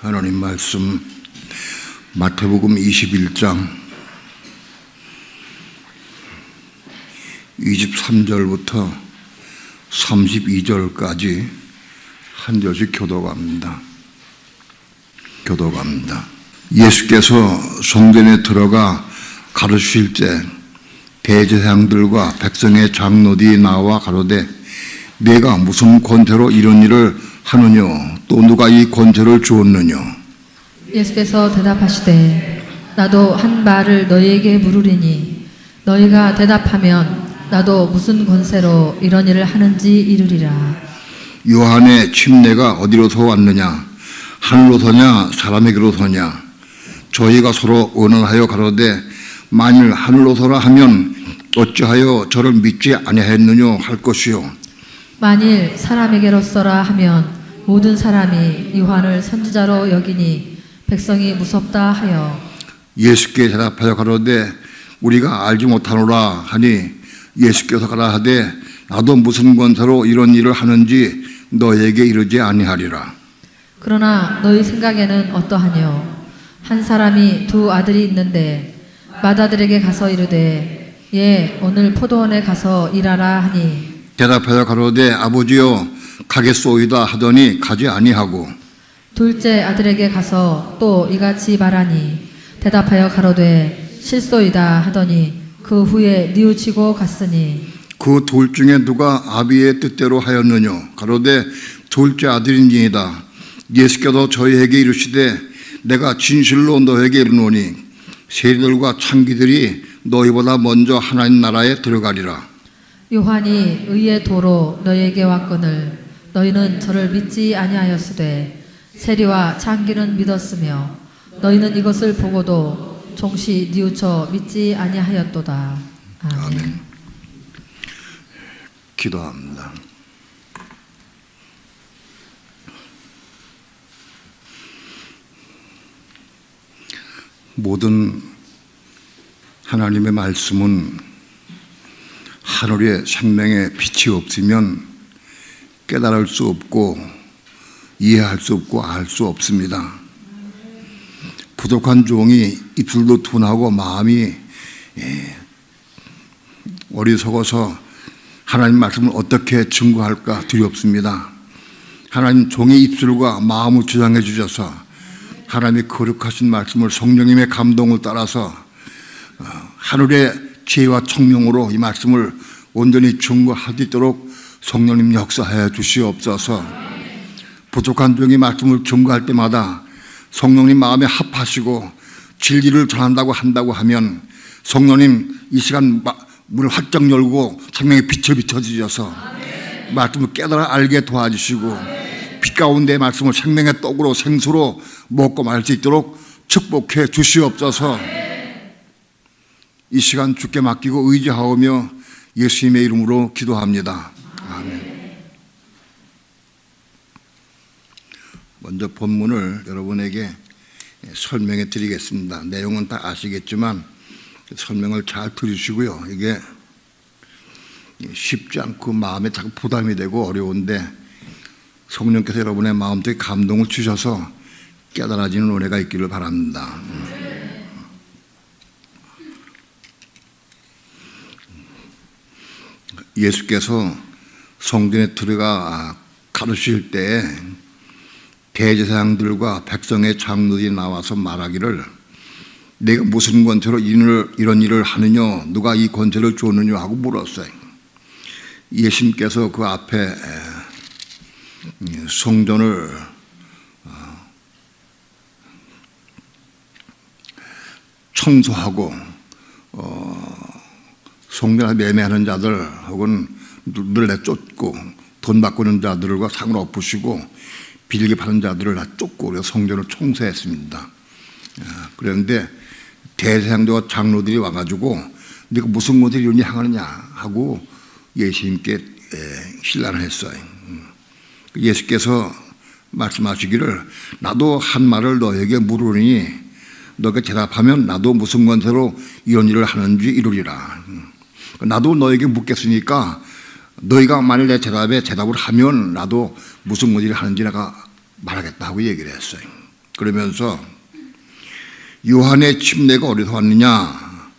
하나님 말씀 마태복음 21장 23절부터 32절까지 한 절씩 교독합니다. 예수께서 성전에 들어가 가르치실 때 대제사장들과 백성의 장로들이 나와 가로되 내가 무슨 권세로 이런 일을 하느냐 또 누가 이 권세를 주었느냐. 예수께서 대답하시되 나도 한 말을 너희에게 물으리니 너희가 대답하면 나도 무슨 권세로 이런 일을 하는지 이르리라. 요한의 침례가 어디로서 왔느냐 하늘로서냐 사람에게로서냐. 저희가 서로 언언하여 가로되 만일 하늘로서라 하면 어찌하여 저를 믿지 아니하였느냐 할 것이요 만일 사람에게로서라 하면 모든 사람이 요한을 선지자로 여기니 백성이 무섭다 하여 예수께 대답하여 가로되 우리가 알지 못하노라 하니 예수께서 가라 하되 나도 무슨 권세로 이런 일을 하는지 너에게 이르지 아니하리라. 그러나 너희 생각에는 어떠하뇨? 한 사람이 두 아들이 있는데 맏아들에게 가서 이르되 예 오늘 포도원에 가서 일하라 하니 대답하여 가로되 아버지여 가겠소이다 하더니 가지 아니하고 둘째 아들에게 가서 또 이같이 말하니 대답하여 가로되 실소이다 하더니 그 후에 뉘우치고 갔으니 그 둘 중에 누가 아비의 뜻대로 하였느냐 가로되 둘째 아들인지이다. 예수께서 저희에게 이르시되 내가 진실로 너에게 이르노니 세리들과 창기들이 너희보다 먼저 하나님 나라에 들어가리라. 요한이 의의 도로 너희에게 왔거늘 너희는 저를 믿지 아니하였으되 세리와 창기는 믿었으며 너희는 이것을 보고도 종시 뉘우쳐 믿지 아니하였도다. 아멘. 기도합니다. 모든 하나님의 말씀은 하늘의 생명의 빛이 없으면 깨달을 수 없고 이해할 수 없고 알 수 없습니다. 부족한 종이 입술도 둔하고 마음이 어리석어서 하나님 말씀을 어떻게 증거할까 두렵습니다. 하나님 종의 입술과 마음을 주장해 주셔서 하나님의 거룩하신 말씀을 성령님의 감동을 따라서 하늘의 지혜와 청명으로 이 말씀을 온전히 증거할 수 있도록 성령님 역사하여 주시옵소서. 부족한 종이 말씀을 증거할 때마다 성령님 마음에 합하시고 진리를 전한다고 한다고 하면 성령님 이 시간 문을 활짝 열고 생명의 빛을 비춰주셔서 말씀을 깨달아 알게 도와주시고 빛 가운데 말씀을 생명의 떡으로 생수로 먹고 말 수 있도록 축복해 주시옵소서. 이 시간 주께 맡기고 의지하오며 예수님의 이름으로 기도합니다. 아멘. 먼저 본문을 여러분에게 설명해 드리겠습니다. 내용은 다 아시겠지만 설명을 잘 들으시고요. 이게 쉽지 않고 마음에 자꾸 부담이 되고 어려운데 성령께서 여러분의 마음속에 감동을 주셔서 깨달아지는 은혜가 있기를 바랍니다. 예수께서 성전에 들어가 가르치실 때 대제사장들과 백성의 장로들이 나와서 말하기를 내가 무슨 권세로 이런 일을 하느냐 누가 이 권세를 줬느냐 하고 물었어요. 예수님께서 그 앞에 성전을 청소하고 성전을 매매하는 자들 혹은 늘 내쫓고 돈 바꾸는 자들과 상을 엎으시고 빌게 파는 자들을 다 쫓고 그래서 성전을 청소했습니다. 그런데 대제사장들과 장로들이 와가지고 네가 무슨 권세로 이런 일 하느냐 하고 예수님께 신란을 했어요. 예수께서 말씀하시기를 나도 한 말을 너에게 물으니 너가 대답하면 나도 무슨 권세로 이런 일을 하는지 이루리라. 나도 너에게 묻겠으니까 너희가 만일 내 대답에 대답을 하면 나도 무슨 일을 하는지 내가 말하겠다 하고 얘기를 했어요. 그러면서 요한의 침례가 어디서 왔느냐,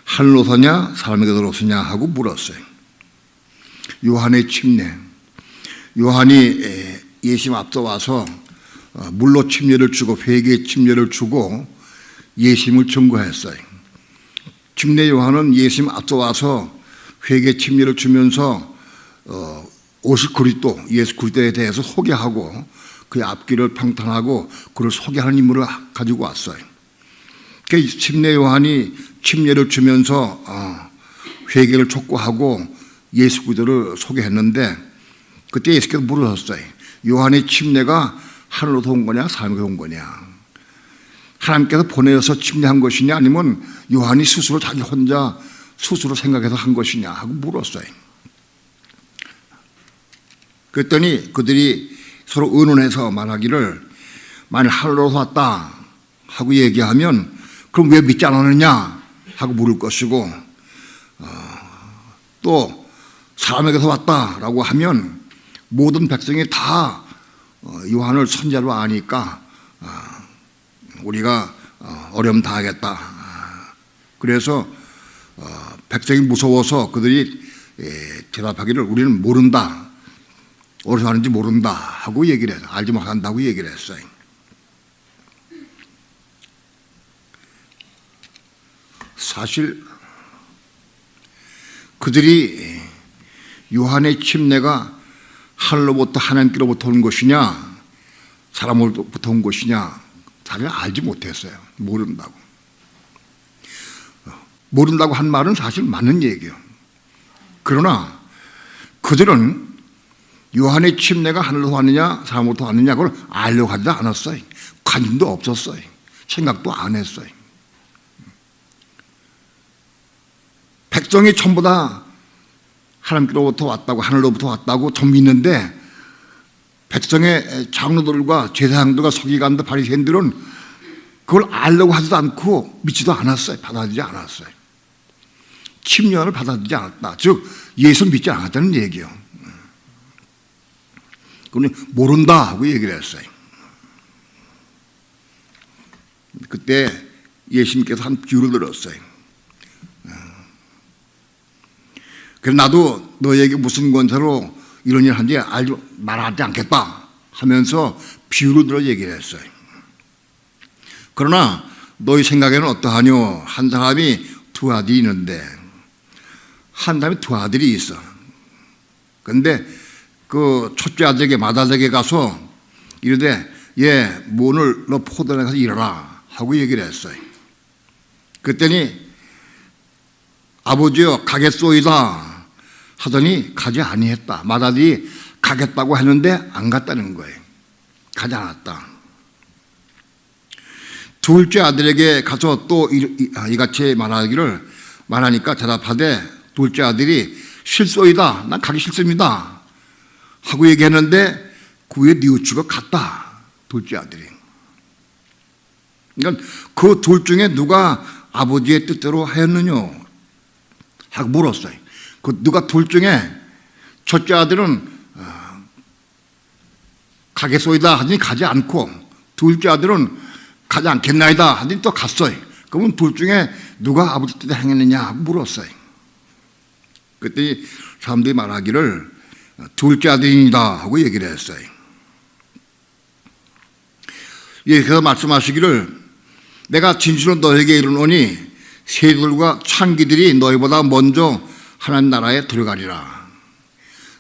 하늘로서냐 사람에게로서냐 하고 물었어요. 요한의 침례, 요한이 예수님 앞서 와서 물로 침례를 주고 회개의 침례를 주고 예수님을 증거했어요. 침례 요한은 예수님 앞서 와서 회개 침례를 주면서 오실 그리스도, 예수 그리스도에 대해서 소개하고 그의 앞길을 평탄하고 그를 소개하는 임무를 가지고 왔어요. 그 침례 요한이 침례를 주면서 회개를 촉구하고 예수 그리스도를 소개했는데 그때 예수께서 물으셨어요. 요한의 침례가 하늘로서 온 거냐 사람에게서 온 거냐. 하나님께서 보내어서 침례한 것이냐 아니면 요한이 스스로 자기 혼자 스스로 생각해서 한 것이냐 하고 물었어요. 그랬더니 그들이 서로 의논해서 말하기를 만일 하늘로서 왔다 하고 얘기하면 그럼 왜 믿지 않았느냐 하고 물을 것이고 또 사람에게서 왔다라고 하면 모든 백성이 다 요한을 선지자로 아니까 우리가 어려움 당하겠다. 그래서 백성이 무서워서 그들이 대답하기를 우리는 모른다. 어디서 하는지 모른다 하고 얘기를 해서 알지 못한다고 얘기를 했어요. 사실 그들이 요한의 침례가 하늘로부터 하나님께로부터 온 것이냐 사람으로부터 온 것이냐 잘 알지 못했어요. 모른다고. 모른다고 한 말은 사실 맞는 얘기예요. 그러나 그들은 요한의 침례가 하늘로부터 왔느냐 사람으로부터 왔느냐 그걸 알려고 하지 않았어요. 관심도 없었어요. 생각도 안 했어요. 백성이 전부 다 하나님께로부터 왔다고 하늘로부터 왔다고 좀 믿는데 백성의 장로들과 제사장들과 서기관들 바리새인들은 그걸 알려고 하지도 않고 믿지도 않았어요. 받아들이지 않았어요. 침례를 받아들이지 않았다. 즉 예수를 믿지 않았다는 얘기예요. 그러니 모른다 하고 얘기를 했어요. 그때 예수님께서 한 비유를 들었어요. 그래서 나도 너에게 무슨 권세로 이런 일을 하는지 말하지 않겠다 하면서 비유를 들어 얘기를 했어요. 그러나 너희 생각에는 어떠하뇨? 한 사람이 두 아들이 있는데 한 사람이 두 아들이 있어. 그런데 그 첫째 아들에게 맏아들에게 가서 이르되 뭐 오늘 너 포도원에 가서 일하라 하고 얘기를 했어요. 그랬더니 아버지여 가겠소이다 하더니 가지 아니했다. 맏아들이 가겠다고 했는데 안 갔다는 거예요. 가지 않았다. 둘째 아들에게 가서 또 이같이 말하니까 대답하되 둘째 아들이 실소이다. 난 가기 싫습니다. 하고 얘기했는데 그 후에 뉘우치고 갔다. 둘째 아들이. 그러니까 그 둘 중에 누가 아버지의 뜻대로 하였느냐 하고 물었어요. 그 누가 둘 중에 첫째 아들은 가겠소이다 하더니 가지 않고 둘째 아들은 가지 않겠나이다 하더니 또 갔어요. 그러면 둘 중에 누가 아버지 뜻대로 행했느냐 하고 물었어요. 그랬더니 사람들이 말하기를 둘째 아들이다 하고 얘기를 했어요. 그래서 말씀하시기를 내가 진실로 너에게 이르노니 새들과 창기들이 너희보다 먼저 하나님 나라에 들어가리라.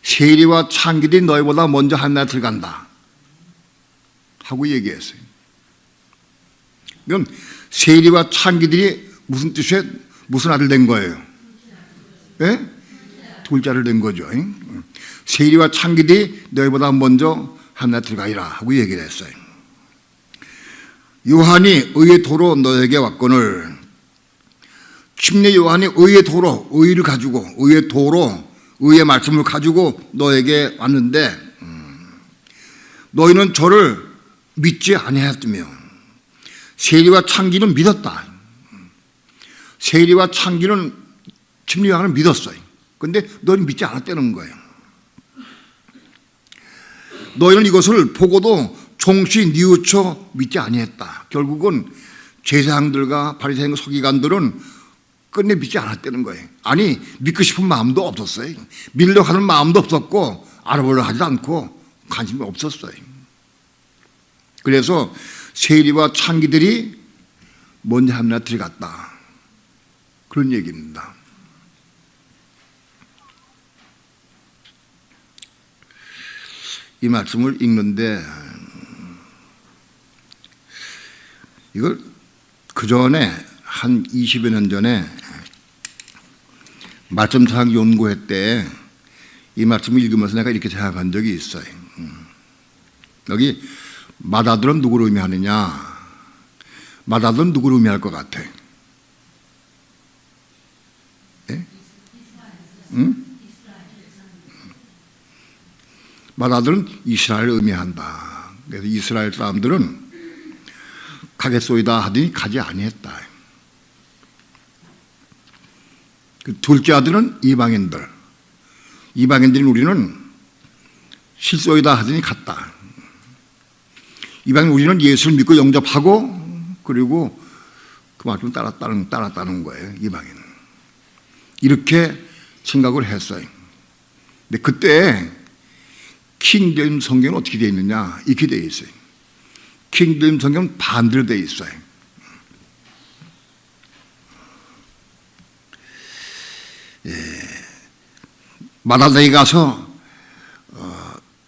세리와 창기들이 너희보다 먼저 하나님 나라에 들어간다 하고 얘기했어요. 그럼 세리와 창기들이 무슨 뜻이에요? 무슨 아들 된 거예요? 네? 둘째 아들 된 거죠. 세리와 창기들이 너희보다 먼저 하나님 나라에 들어가리라 하고 얘기를 했어요. 요한이 의의 도로 너에게 왔거늘 침례 요한이 의의 도로, 의를 가지고 의의 도로, 의의 말씀을 가지고 너에게 왔는데 너희는 저를 믿지 아니하였으며 세리와 창기는 믿었다. 세리와 창기는 침례 요한을 믿었어요. 그런데 너희는 믿지 않았다는 거예요. 너희는 이것을 보고도 종시 뉘우쳐 믿지 아니했다. 결국은 제사장들과 바리새인 서기관들은 끝내 믿지 않았다는 거예요. 아니, 믿고 싶은 마음도 없었어요. 믿으려고 하는 마음도 없었고 알아보려고 하지 않고 관심이 없었어요. 그래서 세리와 창기들이 먼저 하늘에 들어갔다. 그런 얘기입니다. 이 말씀을 읽는데 이걸 그 전에 한 20여 년 전에 말씀사학 연구회 때 이 말씀을 읽으면서 내가 이렇게 생각한 적이 있어요. 여기 맏아들은 누구를 의미하느냐? 맏아들은 누구를 의미할 것 같아? 예? 응? 맏아들은 이스라엘을 의미한다. 그래서 이스라엘 사람들은 가겠소이다 하더니 가지 아니했다. 그 둘째 아들은 이방인들인 우리는 실소이다 하더니 갔다. 이방인 우리는 예수를 믿고 영접하고 그리고 그 말씀 따랐다는 거예요. 이방인 이렇게 생각을 했어요. 근데 그때 킹제임 성경은 어떻게 되어 있느냐? 이렇게 되어 있어요. 킹제임 성경은 반대로 되어 있어요. 맏아들이 가서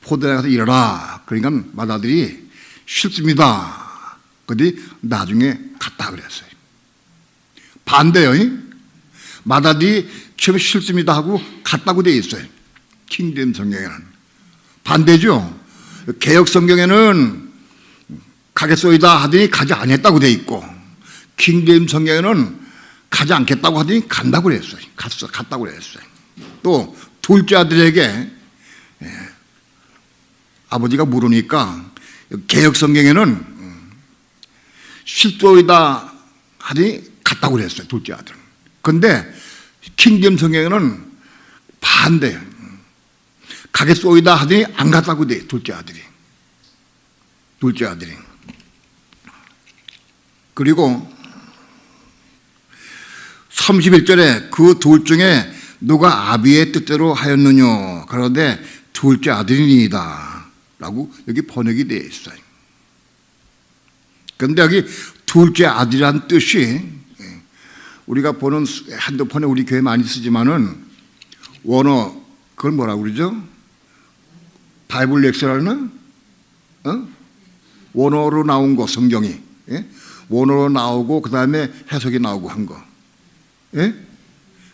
포도에 가서 일어라. 그러니까 맏아들이 싫습니다. 근데 나중에 갔다 그랬어요. 반대요. 맏아들이 처음에 싫습니다 하고 갔다고 되어 있어요. 킹제임 성경에는 반대죠. 개역 성경에는 가겠소이다 하더니 가지 않았다고 되어 있고 킹제임 성경에는 가지 않겠다고 하더니 간다고 그랬어요. 갔다고 그랬어요. 또 둘째 아들에게 아버지가 물으니까 개역 성경에는 실소이다 하더니 갔다고 그랬어요. 둘째 아들은. 그런데 킹제임 성경에는 반대예요. 가겠소이다 하더니 안 갔다고 돼. 둘째 아들이. 그리고 31절에 그 둘 중에 누가 아비의 뜻대로 하였느냐? 그런데 둘째 아들이니이다 라고 여기 번역이 되어 있어요. 그런데 여기 둘째 아들이란 뜻이 우리가 보는 핸드폰에 우리 교회 많이 쓰지만은 원어 그걸 뭐라고 그러죠? 바이블 렉스라는 원어로 나온 거 성경이 원어로 나오고 그 다음에 해석이 나오고 한 거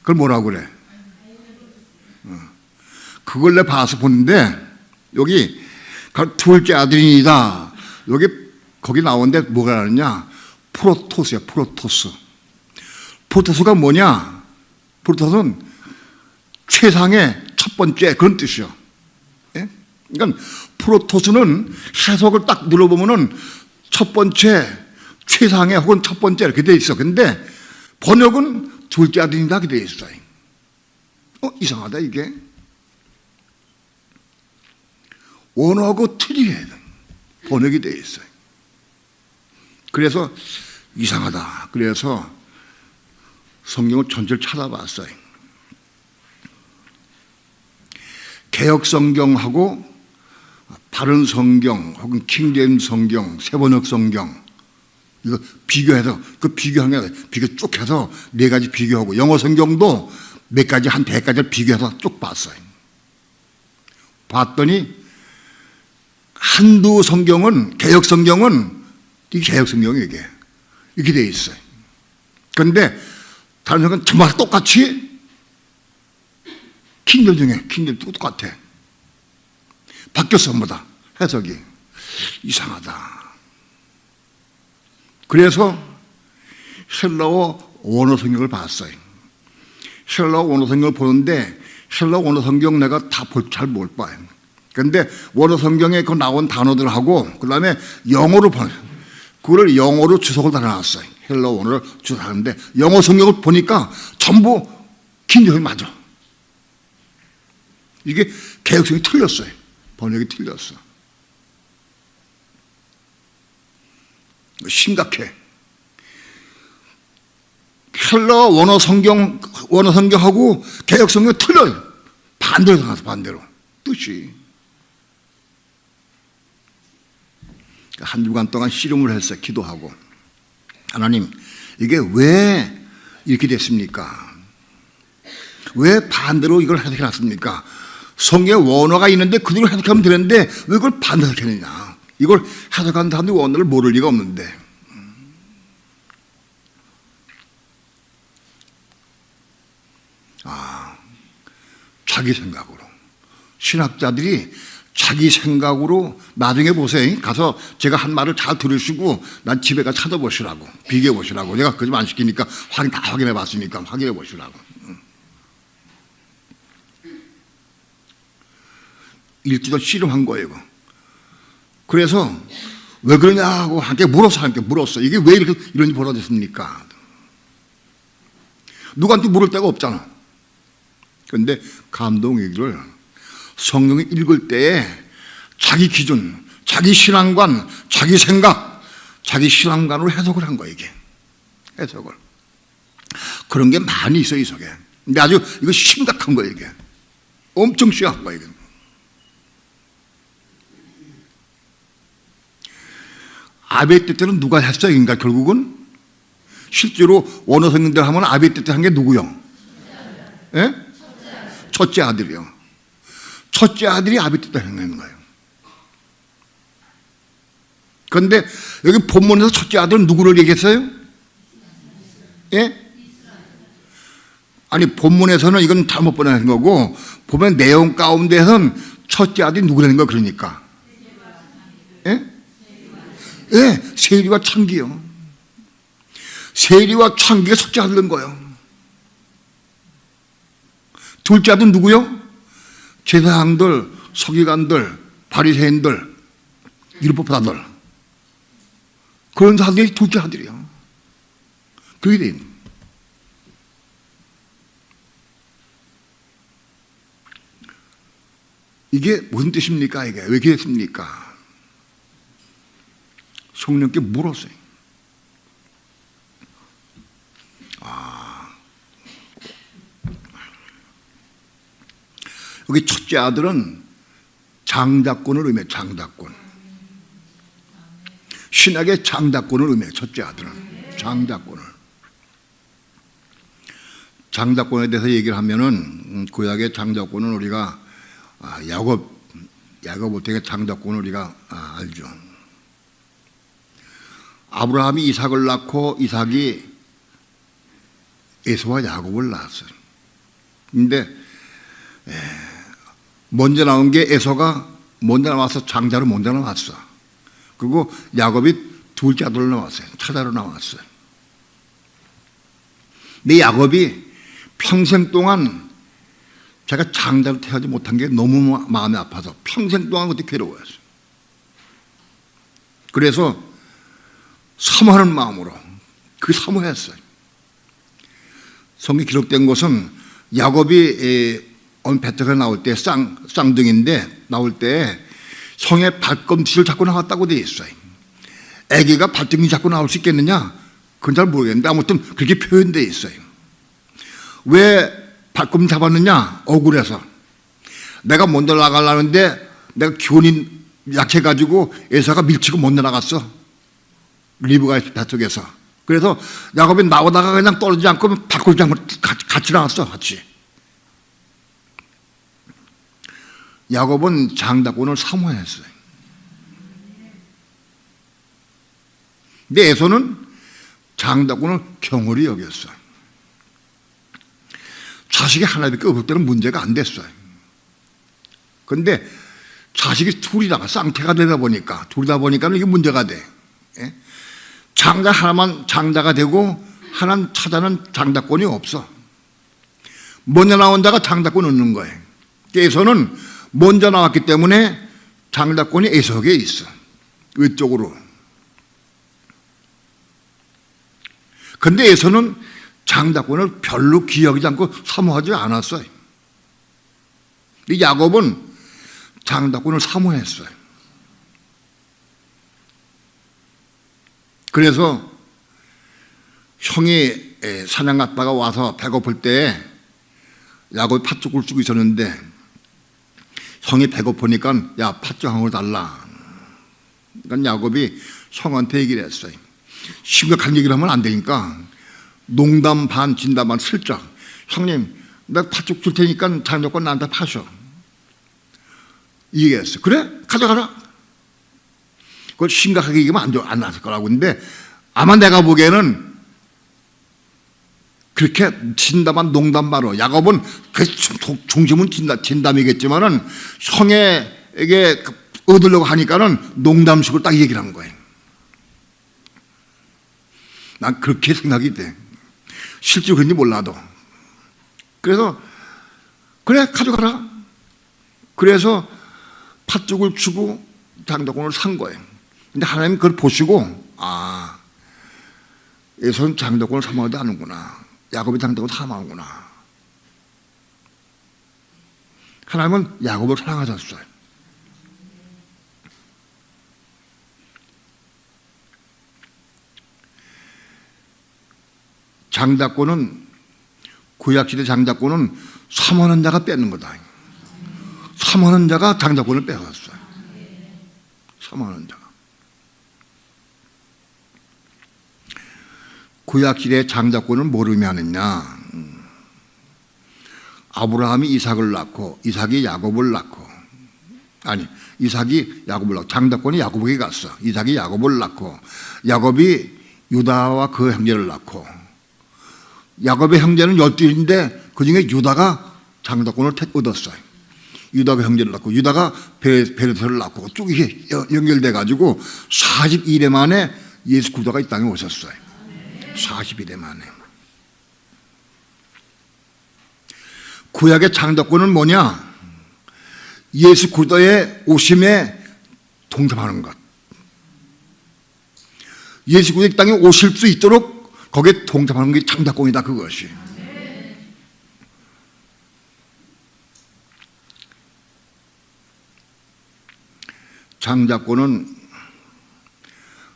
그걸 뭐라고 그래? 그걸 내 봐서 보는데 여기 둘째 아들이다 여기 거기 나오는데 뭐가 나느냐? 프로토스야. 프로토스가 뭐냐? 프로토스는 최상의 첫 번째 그런 뜻이요. 그러니까 프로토스는 해석을 딱 눌러보면은 첫 번째, 최상의 혹은 첫 번째 이렇게 돼 있어. 근데 번역은 둘째 아들이다 이렇게 돼 있어요. 이상하다 이게. 원어하고 틀리게 번역이 돼 있어요. 그래서 이상하다. 그래서 성경을 전체를 찾아봤어요. 개역 성경하고 바른 성경 혹은 킹제임 성경, 세번역 성경 이거 비교해서 그 비교하면 비교 쭉 해서 네 가지 비교하고 영어 성경도 몇 가지 한 100가지를 비교해서 쭉 봤어요. 봤더니 한두 성경은 개역 성경은 이 개역 성경이 이렇게 돼 있어요. 그런데 다른 성경은 정말 똑같이 킹제임 중에 킹제임 똑같아. 바뀌었어 전부 다 해석이. 이상하다. 그래서 헬라어 원어 성경을 봤어요. 헬라어 원어 성경을 보는데 헬라어 원어 성경 내가 다 잘 못 봐요. 그런데 원어 성경에 그 나온 단어들하고 그 다음에 영어로 보내요. 그걸 영어로 주석을 달아놨어요. 헬라어 원어를 주석하는데 영어 성경을 보니까 전부 킹제임이 맞아. 이게 개역성이 틀렸어요. 번역이 틀렸어. 심각해. 켈러 원어 성경하고 개혁 성경 틀려요. 반대로 나가서 반대로 뜻이. 한 주간 동안 씨름을 했어요. 기도하고 하나님 이게 왜 이렇게 됐습니까? 왜 반대로 이걸 해석해놨습니까? 성경에 원어가 있는데 그대로 해석하면 되는데 왜 이걸 반대로 해석했느냐? 이걸 해석한 사람들이 원어를 모를 리가 없는데. 자기 생각으로. 신학자들이 자기 생각으로 나중에 보세요. 가서 제가 한 말을 잘 들으시고 난 집에 가서 찾아보시라고. 비교해 보시라고. 내가 그 좀 안 시키니까 다 확인해 봤으니까 확인해 보시라고. 읽지도 씨름한 거예요. 그래서 왜 그러냐고 함께 물었어. 이게 왜 이렇게 이런 일이 벌어졌습니까? 누구한테 물을 데가 없잖아. 그런데 감동이기를 성경을 읽을 때에 자기 기준, 자기 신앙관, 자기 생각, 자기 신앙관으로 해석을 한 거예요. 이게 해석을. 그런 게 많이 있어요. 이 속에. 근데 아주 이거 심각한 거예요. 이게 엄청 심각한 거예요. 이게. 아베 뜻대로 누가 했어요? 그러니까 결국은 실제로 원어 성경대로 하면 아베 뜻대로 한 게 누구요? 예? 첫째 아들이요. 첫째 아들이 아베 뜻대로 한 거예요. 그런데 여기 본문에서 첫째 아들은 누구를 얘기했어요? 예? 아니 본문에서는 이건 잘못 보내는 거고 보면 내용 가운데서는 첫째 아들이 누구라는 거 그러니까. 예? 예, 세리와 창기요. 세리와 창기가 첫째 아들인 거예요. 둘째 아들은 누구요? 제사장들, 서기관들, 바리새인들, 율법파들. 그런 사람들이 둘째 아들이에요. 그게 돼 있는. 이게 무슨 뜻입니까? 이게 왜 이렇게 됐습니까? 성령께 물었어요. 여기 첫째 아들은 장자권을 의미해요. 장자권. 신학의 장자권을 의미해요. 첫째 아들은 장자권을. 장자권에 대해서 얘기를 하면은 구약의 장자권은 우리가 야곱의 장자권을 우리가 알죠. 아브라함이 이삭을 낳고 이삭이 에서와 야곱을 낳았어요. 근데 먼저 나온 게 에서가 먼저 나와서 장자로 먼저 나왔어. 그리고 야곱이 둘째 아들로 나왔어요. 차자로 나왔어요. 근데 야곱이 평생 동안 제가 장자로 태어나지 못한 게 너무 마음이 아파서 평생 동안 그때 괴로워했어요. 그래서 사모하는 마음으로 사모했어요. 성경에 기록된 것은 야곱이 베테가 나올 때 쌍둥이인데 나올 때 성의 발꿈치를 잡고 나왔다고 되어 있어요. 아기가 발등이 잡고 나올 수 있겠느냐? 그건 잘 모르겠는데 아무튼 그렇게 표현되어 있어요. 왜 발꿈치 잡았느냐? 억울해서. 내가 먼저 나가려는데 내가 기운이 약해가지고 에서가 밀치고 못 나갔어. 리브가 뱃속에서. 그래서 야곱이 나오다가 그냥 떨어지지 않고 바꾸지 않고 같이 나왔어. 같이. 야곱은 장자권을 사모했어요. 근데 에서는 장자권을 경홀히 여겼어요. 자식이 하나밖에 없을 때는 문제가 안 됐어요. 그런데 자식이 둘이다가 쌍태가 되다 보니까 이게 문제가 돼. 예? 장자 하나만 장자가 되고 하나는 차자는 장자권이 없어. 먼저 나온 자가 장자권 얻는 거예요. 에서는 먼저 나왔기 때문에 장자권이 에서에 있어. 위쪽으로. 그런데 에서는 장자권을 별로 기억하지 않고 사모하지 않았어요. 근데 야곱은 장자권을 사모했어요. 그래서 형이 사냥 갔다가 와서 배고플 때 야곱이 팥죽을 주고 있었는데 형이 배고프니까 야 팥죽 한 걸 달라. 그러니까 야곱이 형한테 얘기를 했어요. 심각한 얘기를 하면 안 되니까 농담 반 진담 반 슬쩍 형님 나 팥죽 줄 테니까 장작권 나한테 파셔. 이 얘기했어. 그래? 가져가라. 그걸 심각하게 얘기하면 안 나을 거라고. 근데 아마 내가 보기에는 그렇게 진담한 농담바로 야곱은 그 중심은 진담이겠지만은 형에게 얻으려고 하니까는 농담식으로 딱 얘기를 한 거예요. 난 그렇게 생각이 돼. 실제로 그런지 몰라도. 그래서 그래 가져가라. 그래서 팥죽을 주고 장작권을 산 거예요. 근데 하나님 그걸 보시고 에서는 장작권을 사모하지 않는구나. 야곱이 장작권을 사모하는구나. 하나님은 야곱을 사랑하셨어요. 장작권은 구약시대 장작권은 사모하는 자가 뺏는 거다. 사모하는 자가 장작권을 뺏었어요. 사모하는 자가. 구약시대 장작권을 뭐로 하느냐? 아브라함이 이삭을 낳고 이삭이 야곱을 낳고 이삭이 야곱을 낳고 장작권이 야곱에게 갔어. 이삭이 야곱을 낳고 야곱이 유다와 그 형제를 낳고 야곱의 형제는 12인데 그중에 유다가 장작권을 얻었어요. 유다가 형제를 낳고 유다가 베르스를 낳고 쭉 이게 연결돼 가지고 42년 만에 예수 그리스도가 이 땅에 오셨어요. 42년 만에. 구약의 장작권은 뭐냐? 예수 그리스도의 오심에 동참하는 것. 예수 그리스도 이 땅에 오실 수 있도록 거기에 동참하는 게 장작권이다, 그것이. 장작권은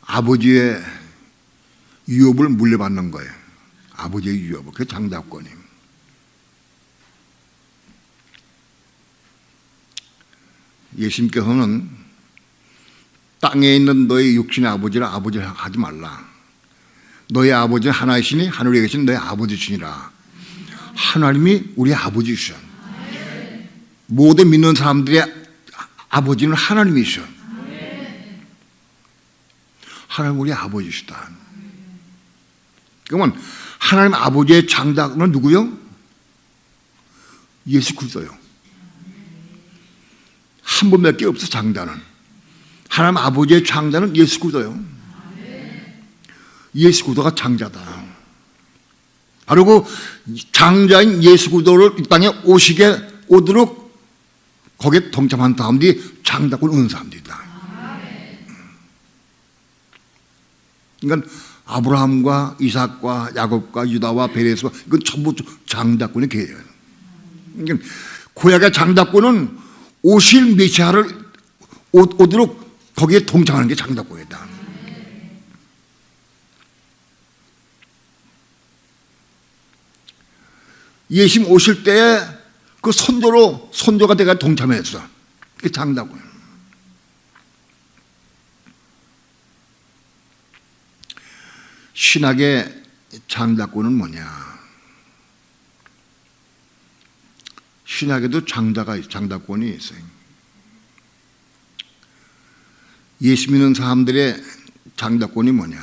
아버지의 유업을 물려받는 거예요. 아버지의 유업을. 그게 장작권이에요. 예수님께서는 땅에 있는 너의 육신의 아버지를 아버지 하지 말라. 너의 아버지는 하나이시니 하늘에 계신 너의 아버지시니라. 하나님이 우리 아버지시오. 모든 믿는 사람들의 아버지는 하나님이시오. 하나님 우리 아버지시다. 그러면 하나님 아버지의 장작은 누구요? 예수 그리스도요. 한 분밖에 없어. 장자는 하나님 아버지의 장자는 예수 그리스도요. 예수 그리스도가 장자다. 그리고 장자인 예수 그리스도를 이 땅에 오도록 거기에 동참한 사람들이 장자권을 얻는 사람들이다. 그러니까 아브라함과 이삭과 야곱과 유다와 베레스와 이건 전부 장자권의 계예요. 그러니까 구약의 장자권은 오실 메시아를 오도록 거기에 동참하는 게 장자권이다. 예수님 오실 때에 그 손조가 돼가 동참했어. 그게 장자권. 신학의 장자권은 뭐냐? 신학에도 장자권이 있어요. 예수 믿는 사람들의 장자권이 뭐냐?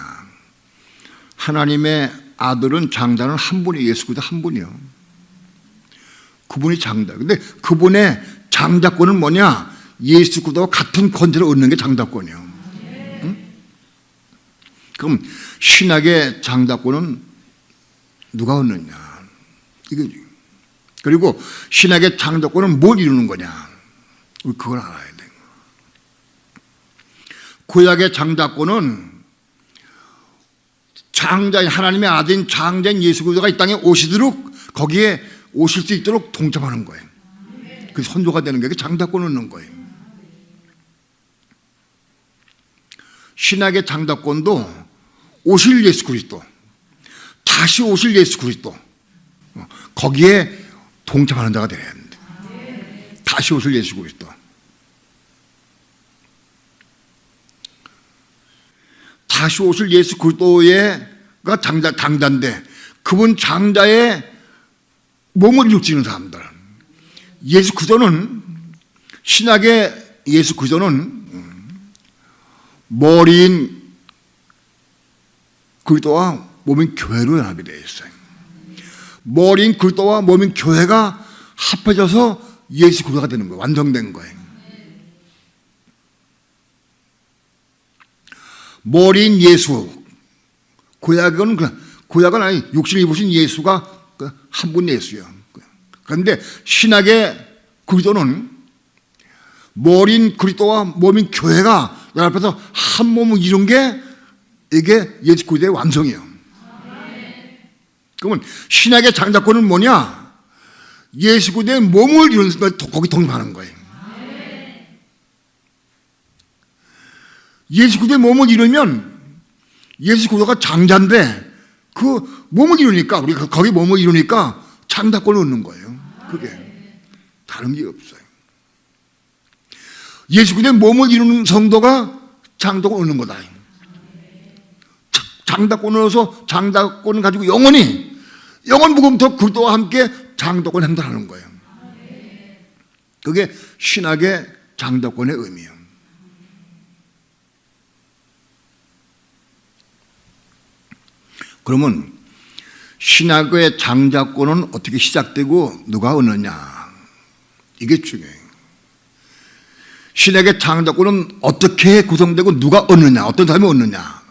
하나님의 아들은 장자는 한 분이 예수 그리스도 한 분이요. 그분이 장자. 근데 그분의 장자권은 뭐냐? 예수 그리스도와 같은 권세를 얻는 게 장자권이요. 응? 그럼 신학의 장자권은 누가 얻느냐? 이거지. 그리고 신학의 장자권은 뭘 이루는 거냐? 우리 그걸 알아야 돼. 구약의 장자권은 장자인 하나님의 아들인 장자인 예수 그리스도가 이 땅에 오시도록 거기에 오실 수 있도록 동참하는 거예요. 그 선조가 되는 게 장자권을 얻는 거예요. 신학의 장자권도 오실 예수 그리스도, 다시 오실 예수 그리스도, 거기에 동참하는 자가 되어야 합니다. 다시 오실 예수 그리스도. 다시 오실 예수 그리스도가 장자인데 그분 장자의 몸을 이루는 사람들. 예수 그리스도는, 신약의 예수 그리스도는 머리인 그리스도와 몸인 교회로 연합이 되어 있어요. 머리인 그리스도와 몸인 교회가 합해져서 예수 그리스도가 되는 거예요. 완성된 거예요. 머리인 예수, 구약은 아니 육신을 입으신 예수가 한 분 예수예요. 그런데 신약의 그리스도는 머리인 그리스도와 몸인 교회가 연합해서 한 몸을 이룬 게 이게 예수 그리스도의 완성이에요. 그러면 신약의 장자권은 뭐냐? 예수 그리스도의 몸을 이루는 걸 거기 동반하는 거예요. 예수 그리스도의 몸을 이루면 예수 그리스도가 장자인데 그 몸을 이루니까, 우리가 거기 몸을 이루니까 장자권을 얻는 거예요. 그게 다른 게 없어요. 예수 그리스도의 몸을 이루는 성도가 장자권을 얻는 거다. 장자권을 얻어서 장자권을 가지고 영원부금토 그리스도와 함께 장자권을 행동하는 거예요. 그게 신학의 장자권의 의미예요. 그러면 신학의 장자권은 어떻게 시작되고 누가 얻느냐? 이게 중요해요. 신학의 장자권은 어떻게 구성되고 누가 얻느냐? 어떤 사람이 얻느냐?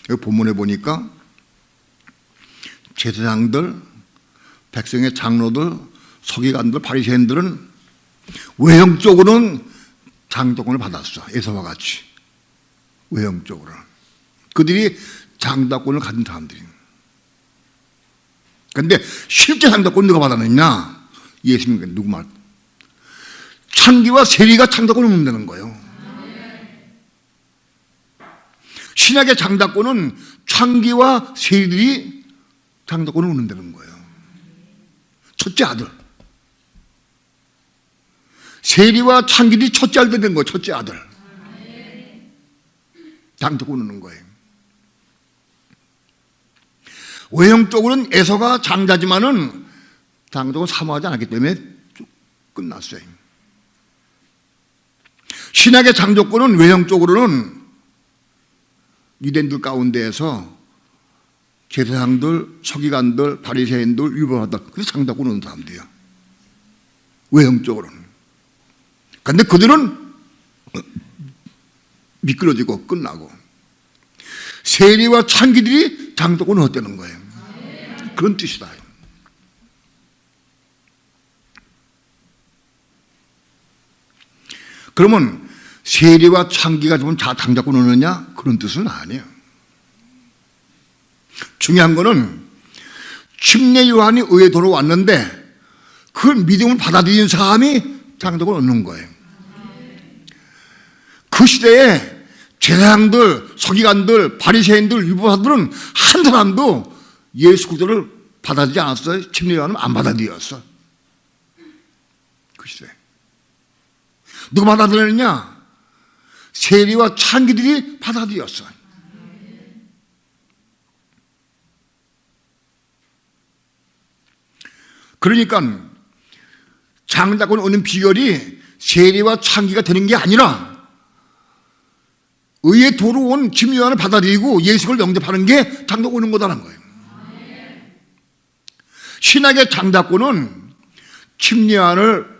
여기 본문에 보니까 제사장들, 백성의 장로들, 서기관들, 바리새인들은 외형적으로는 장자권을 받았어. 에서와 같이 외형적으로는. 그들이 장자권을 가진 사람들이에요. 그런데 실제 장자권을 누가 받았느냐? 예수님께 누구 말? 창기와 세리가 장자권을 얻는다는 거예요. 신약의 장자권은 창기와 세리들이 장자권을 얻는다는 거예요. 첫째 아들. 세리와 창기들이 첫째 아들 된 거예요. 첫째 아들. 장자권을 얻는 거예요. 외형적으로는 에서가 장자지만은 장자권을 사모하지 않았기 때문에 쭉 끝났어요. 신약의 장자권은 외형적으로는 유대인들 가운데에서 제사장들, 서기관들, 바리새인들, 율법학자들, 그래서 장자권을 얻는 사람들이에요. 외형적으로는. 그런데 그들은 미끄러지고 끝나고 세리와 창기들이 장자권을 얻다는 거예요. 그런 뜻이다. 그러면 세리와 창기가 좀 장자권을 얻느냐? 그런 뜻은 아니에요. 중요한 거는 침례 요한이 의에 돌아왔는데 그 믿음을 받아들인 사람이 장자권을 얻는 거예요. 그 시대에 제사장들, 서기관들, 바리새인들, 율법사들은 한 사람도 예수 그리스도를 받아들이지 않았어요. 침례 요한은 안 받아들였어. 그 시대에. 누가 받아들였느냐? 세리와 창기들이 받아들였어. 그러니까 장자권을 얻는 비결이 세리와 창기가 되는 게 아니라 의에 도로온 침례 요한을 받아들이고 예수를 영접하는 게 장자권을 얻는 거다라는 거예요. 신약의 장자권은 침례 요한을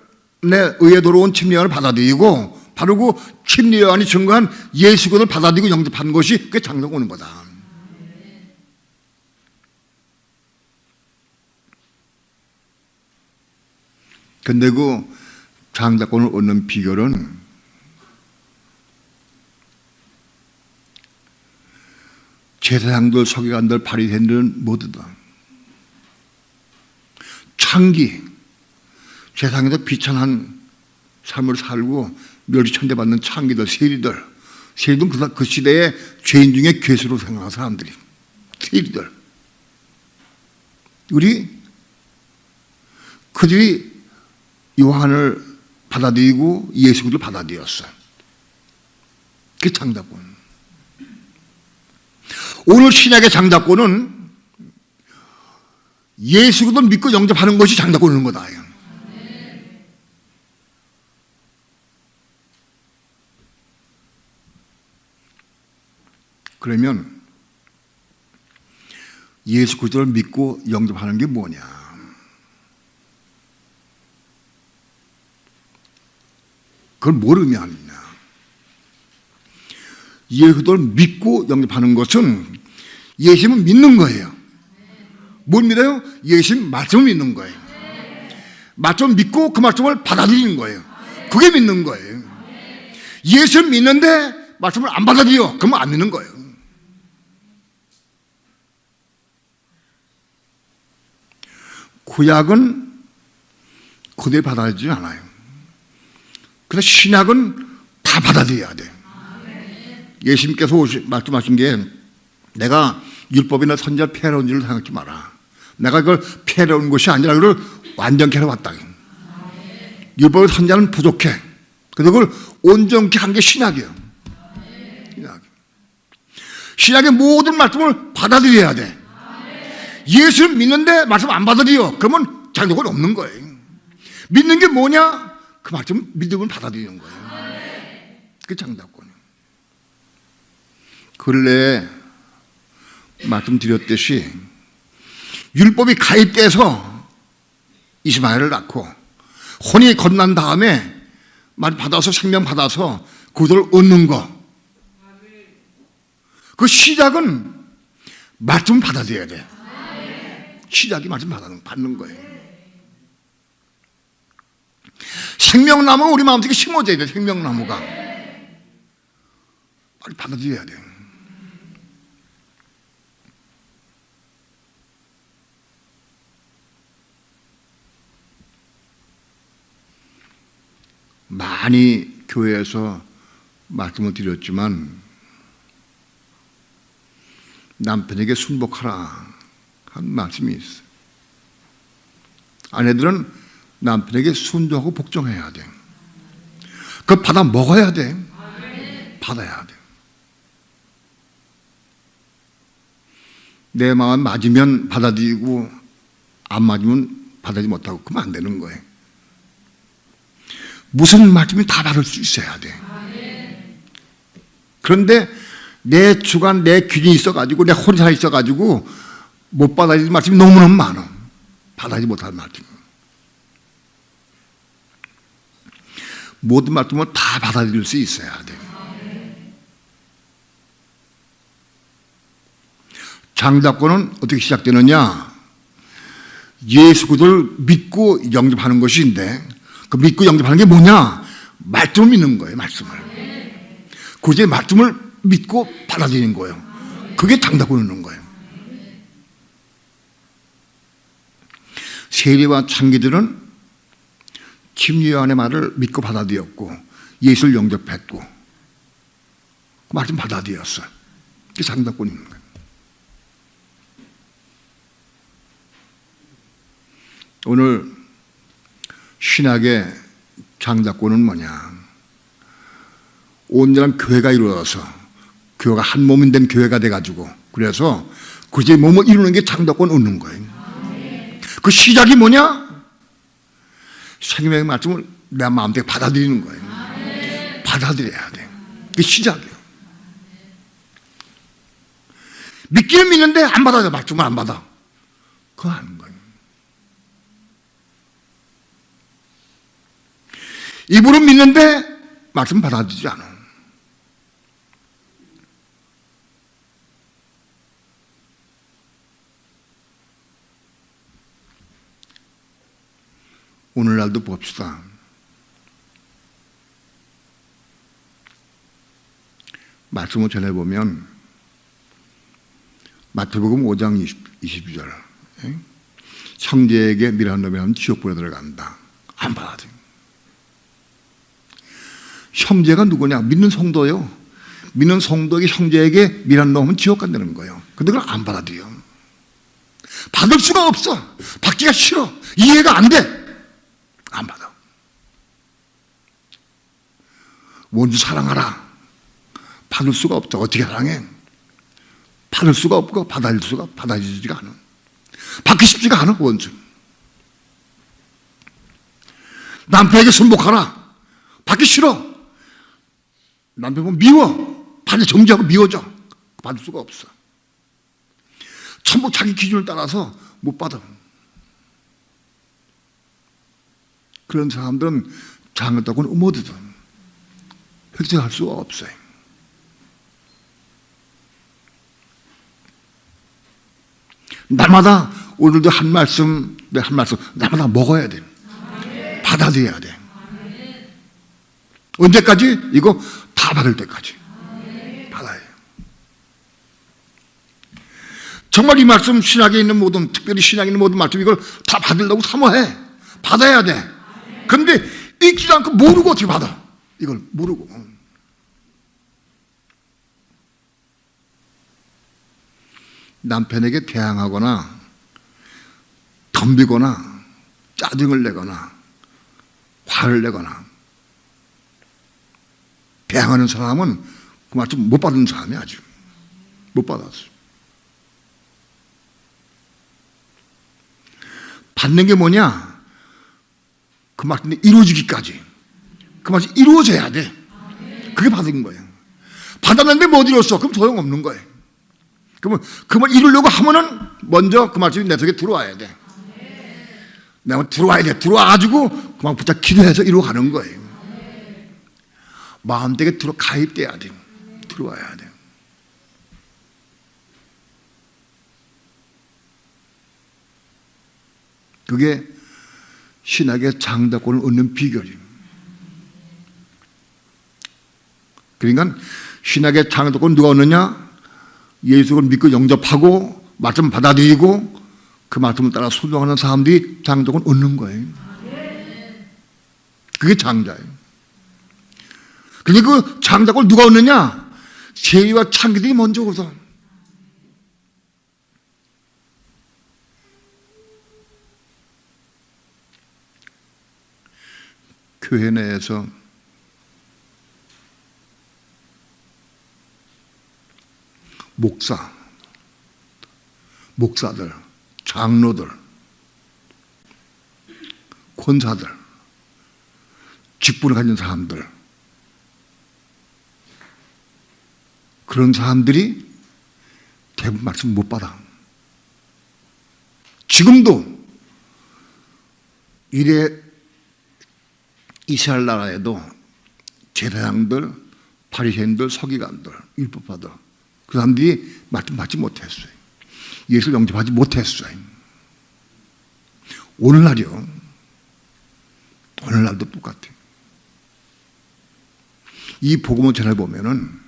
의에 도로온 침례 요한을 받아들이고 바로 그 침례 요한이 증거한 예수 그리스도를 받아들이고 영접하는 것이 그게 장자권을 얻는 거다. 근데 그 장자권을 얻는 비결은 제사장들, 서기관들, 바리새인들은 모두 다 창기, 세상에서 비천한 삶을 살고 멸시천대받는 창기들, 세리들, 세리들은 그 시대의 죄인 중에 괴수로 생각하는 사람들이, 세리들. 그들이 요한을 받아들이고 예수 그리스도를 받아들였어요. 그게 장자권. 오늘 신약의 장자권은 예수 그리스도를 믿고 영접하는 것이 장자권인 거다. 그러면 예수 그리스도를 믿고 영접하는 게 뭐냐? 그걸 뭘 의미하느냐? 예수 그리스도를 믿고 영접하는 것은 예수님을 믿는 거예요. 뭘 믿어요? 예수님 말씀을 믿는 거예요. 말씀을 믿고 그 말씀을 받아들이는 거예요. 그게 믿는 거예요. 예수를 믿는데 말씀을 안 받아들여. 그러면 안 믿는 거예요. 구약은 그대로 받아들이지 않아요. 그래서 신약은 다 받아들여야 돼요. 예수님께서 말씀하신 게 내가 율법이나 선지자를 폐해놓은 줄을 생각지 마라. 내가 그걸 폐해놓은 것이 아니라 그걸 완전케 해왔다. 율법의 선지자는 부족해. 그래서 그걸 온전케 한 게 신약이에요. 신약의 모든 말씀을 받아들여야 돼. 예수를 믿는데 말씀 안 받아들여. 그러면 장독은 없는 거예요. 믿는 게 뭐냐? 그 말씀 믿음을 받아들이는 거예요. 그게 장독권이에요. 근래에 말씀드렸듯이 율법이 가입돼서 이스마엘을 낳고 혼이 건난 다음에 말 받아서 생명 받아서 그들을 얻는 거. 그 시작은 말씀 받아들여야 돼. 시작이 말씀 받는 거예요. 생명나무가 우리 마음속에 심어져야 돼. 생명나무가 빨리 받아들여야 돼. 많이 교회에서 말씀을 드렸지만 남편에게 순복하라 한 말씀이 있어요. 아내들은 남편에게 순종하고 복종해야 돼. 그걸 받아 먹어야 돼. 받아야 돼. 내 마음 맞으면 받아들이고 안 맞으면 받아들이지 못하고 그러면 안 되는 거예요. 무슨 말씀이 다 받을 수 있어야 돼. 그런데 내 주관, 내 기준이 있어가지고, 내 혼자 있어가지고, 못 받아들일 말씀이 너무너무 많아. 받아들이지 못할 말씀. 모든 말씀을 다 받아들일 수 있어야 돼. 장자권은 어떻게 시작되느냐? 예수 그리스도를 믿고 영접하는 것인데, 그 믿고 영접하는 게 뭐냐? 말씀을 믿는 거예요, 말씀을. 그제 말씀을 믿고 받아들이는 거예요. 그게 장자권을 넣는 거예요. 세리와 창기들은 침례요한의 말을 믿고 받아들였고 예수를 영접했고 그 말씀 받아들였어요. 그게 장자권이 있는 거예요. 오늘 신학의 장자권은 뭐냐? 온전한 교회가 이루어져서 교회가 한 몸이 된 교회가 돼가지고 그래서 그제 몸을 이루는 게 장자권 얻는 거예요. 그 시작이 뭐냐? 생명의 말씀을 내 마음대로 받아들이는 거예요. 받아들여야 돼. 그게 시작이에요. 믿기는 믿는데 안 받아요. 말씀을 안 받아. 그거 하는 거예요. 입으로 믿는데 말씀 받아들이지 않아. 오늘날도 봅시다. 말씀을 전해보면 마태복음 5장 22절 형제에게 미련한 놈이 하면 지옥불에 들어간다. 안 받아들여. 형제가 누구냐? 믿는 성도요. 믿는 성도에게, 형제에게 미란 놓으면 지옥 간다는 거예요. 근데 그걸 안 받아들여. 받을 수가 없어. 받기가 싫어. 이해가 안 돼. 안 받아. 원수 사랑하라. 받을 수가 없죠. 어떻게 사랑해? 받을 수가 없고 받아들이지가 않아. 받기 쉽지가 않아. 원수. 남편에게 순복하라. 받기 싫어. 남편 보면 미워. 받을 정지하고 미워져. 받을 수가 없어. 전부 자기 기준을 따라서 못 받아. 그런 사람들은 장했다고는 음모거든. 획득할 수가 없어요. 날마다 오늘도 한 말씀, 한 말씀 날마다 먹어야 돼. 받아들여야 돼. 언제까지? 이거 다 받을 때까지. 받아야 돼. 정말 이 말씀, 신학에 있는 모든, 특별히 신학에 있는 모든 말씀, 이걸 다 받으려고 사모해. 받아야 돼. 그런데 읽지도 않고 모르고 어떻게 받아? 이걸 모르고. 남편에게 대항하거나 덤비거나 짜증을 내거나 화를 내거나 대항하는 사람은 그 말씀 못 받은 사람이 아직 못 받았어. 받는 게 뭐냐? 그 말씀이 이루어지기까지. 그 말씀이 이루어져야 돼. 그게 받은 거예요. 받았는데 못 이뤘어. 그럼 소용없는 거예요. 그러면 그 말 이루려고 하면은 먼저 그 말씀이 내 속에 들어와야 돼. 내가 들어와야 돼. 들어와가지고 그만 붙잡 기도해서 이루어가는 거예요. 마음되게 가입돼야 돼. 들어와야 돼. 그게 신학의 장다권을 얻는 비결이에요. 그러니까 신학의 장다권을 누가 얻느냐? 예수를 믿고 영접하고 말씀 받아들이고 그 말씀을 따라 순종하는 사람들이 장다권을 얻는 거예요. 그게 장자예요. 그리고 그 장다권을 누가 얻느냐? 세리와 창기들이 먼저 얻어. 교회 내에서 목사들, 장로들, 권사들, 직분을 가진 사람들, 그런 사람들이 대부분 말씀 못 받아. 지금도 이스라엘 나라에도 제사장들, 바리새인들, 서기관들, 율법파들 그 사람들이 말씀 받지 못했어요. 예수를 영접하지 못했어요. 오늘날이요. 오늘날도 똑같아요. 이 복음을 전해보면은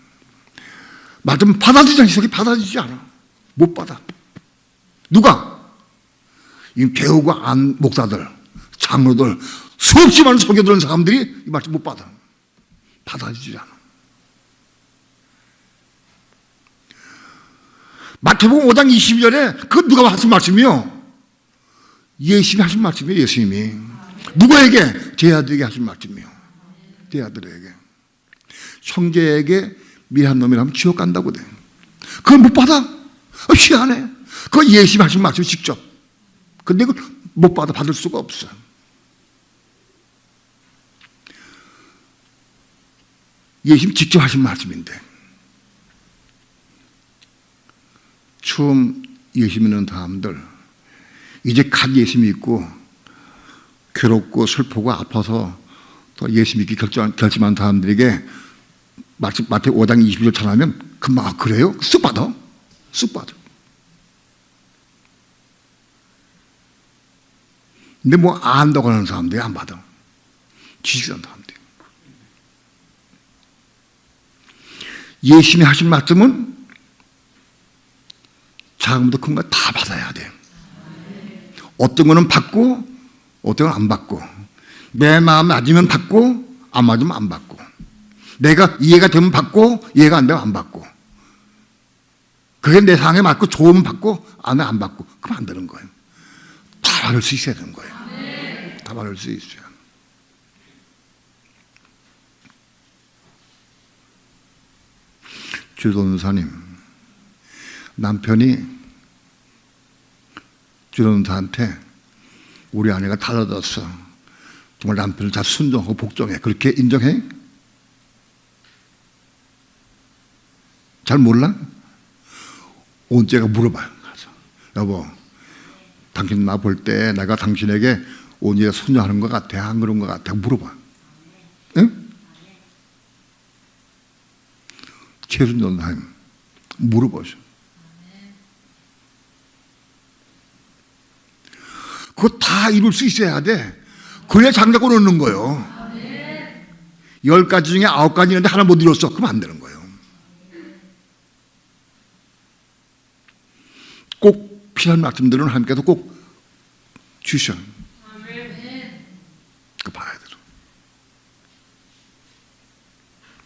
말씀 받아들이지 않기 받아들이지 않아. 못 받아. 누가? 이 배우고 안 목사들, 장로들, 수없이 많은 설교들은 사람들이 이 말씀 못 받아. 받아들이지 않아. 마태복음 5장 22절에 그 누가 하신 말씀이요? 예수님이 하신 말씀이에요. 예수님이 누구에게? 제 아들에게 하신 말씀이요. 제 아들에게. 형제에게 미련한 놈이라면 지옥 간다고 돼. 그걸 못 받아? 희한해. 그거 예수님이 하신 말씀 직접. 근데 그걸 못 받아. 받을 수가 없어. 예수님이 직접 하신 말씀인데 처음 예수 믿는 사람들, 이제 갓 예수 믿고 괴롭고 슬프고 아파서 또 예수 믿기 결심한 사람들에게 마태 5장 22절 전하면 금방 그래요? 쑥 받아. 쑥 받아. 근데 뭐 안다고 하는 사람들이 안 받아. 지식한 사람들이. 예수님이 하신 말씀은 작은부터 큰 거 다 받아야 돼. 어떤 거는 받고 어떤 건 안 받고 내 마음에 맞으면 받고 안 맞으면 안 받고 내가 이해가 되면 받고 이해가 안 되면 안 받고, 그게 내 상황에 맞고 좋으면 받고 안 받고, 그럼 안 되는 거예요. 다 받을 수 있어야 되는 거예요. 다 받을 수 있어요. 주도사님, 남편이 주도사한테 우리 아내가 달라졌어, 정말 남편을 다 순종하고 복종해, 그렇게 인정해? 잘 몰라? 온제가 물어봐요. 가서, 여보, 당신 나 볼 때 내가 당신에게 온제가 순종하는 것 같아, 안 그런 것 같아? 물어봐. 응? 최순전사님 물어보셔. 그거 다 이룰 수 있어야 돼. 그래야 장자권 얻는 거예요. 10가지 중에 9가지 있는데 하나 못 이뤘어, 그럼 안 되는 거예요. 꼭 필요한 말씀들은 하나님께서 꼭 주셔. 그 받아야 돼요.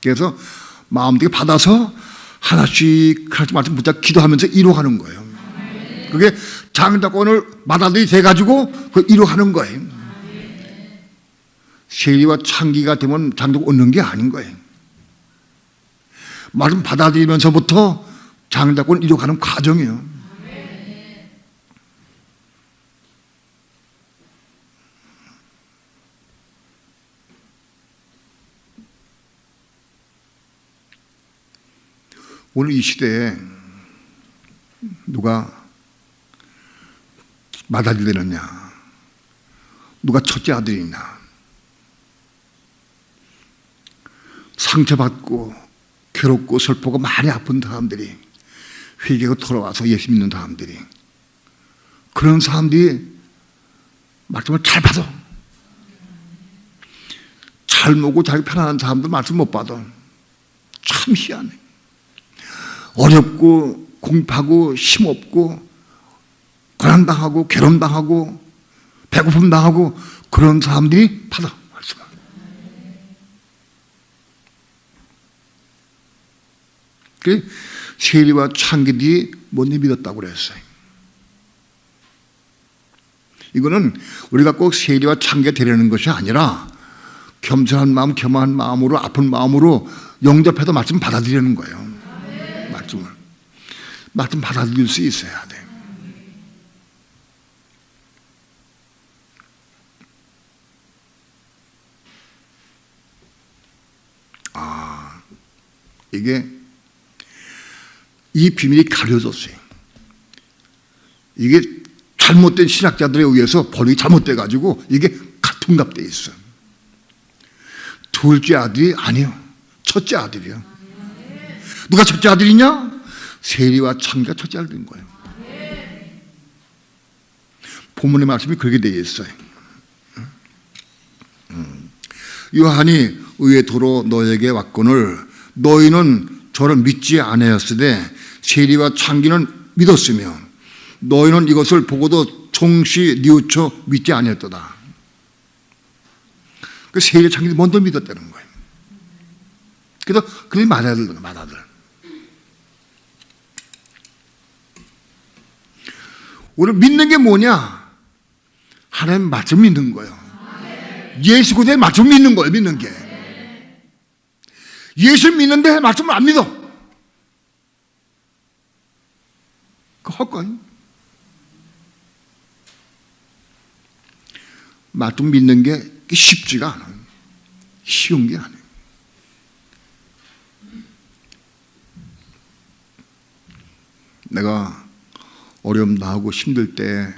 그래서 마음대로 받아서 하나씩 하나씩 말씀 붙잡고 기도하면서 이루어가는 거예요. 그게 장자권을 받아들이 돼가지고 그 이루어가는 거예요. 세리와 창기가 되면 장자권 얻는 게 아닌 거예요. 말씀 받아들이면서부터 장자권을 이루어가는 과정이에요. 오늘 이 시대에 누가 맏아들이 되느냐, 누가 첫째 아들이냐, 상처받고 괴롭고 슬프고 많이 아픈 사람들이 회개하고 돌아와서 예수 믿는 사람들이, 그런 사람들이 말씀을 잘 받아. 잘 먹고 자기 편안한 사람들 말씀 못 받아. 참 희한해. 어렵고 공파고 힘없고 고난당하고 괴로움당하고 배고픔당하고 그런 사람들이 받아 말씀을. 그 세리와 창기들이 뭔지 믿었다고 그랬어요. 이거는 우리가 꼭 세리와 창기가 되려는 것이 아니라 겸손한 마음, 겸허한 마음으로, 아픈 마음으로 영접해서 말씀 받아들이는 거예요. 말씀 받아들일 수 있어야 돼. 이게 이 비밀이 가려졌어요. 이게 잘못된 신학자들에 의해서 번역이 잘못돼 가지고 이게 퉁갑돼 있어. 둘째 아들이 아니요, 첫째 아들이요. 누가 첫째 아들이냐? 세리와 창기가 첫째 아들인 거예요. 본문의 말씀이 그렇게 되어 있어요. 요한이 의의 도로 너에게 왔거늘 너희는 저를 믿지 아니하였으되 세리와 창기는 믿었으며 너희는 이것을 보고도 종시 뉘우쳐 믿지 아니했도다. 그 세리와 창기는 먼저 믿었다는 거예요. 그래서 그들이 맏아들. 우리 믿는 게 뭐냐? 하나님 말씀 믿는 거예요. 예수 그대의 말씀 믿는 거예요. 믿는 게. 예수 믿는데 말씀을 안 믿어. 그거 헛거예요. 말씀 믿는 게 쉽지가 않아요. 쉬운 게 아니에요. 내가 어려움 당하고 힘들 때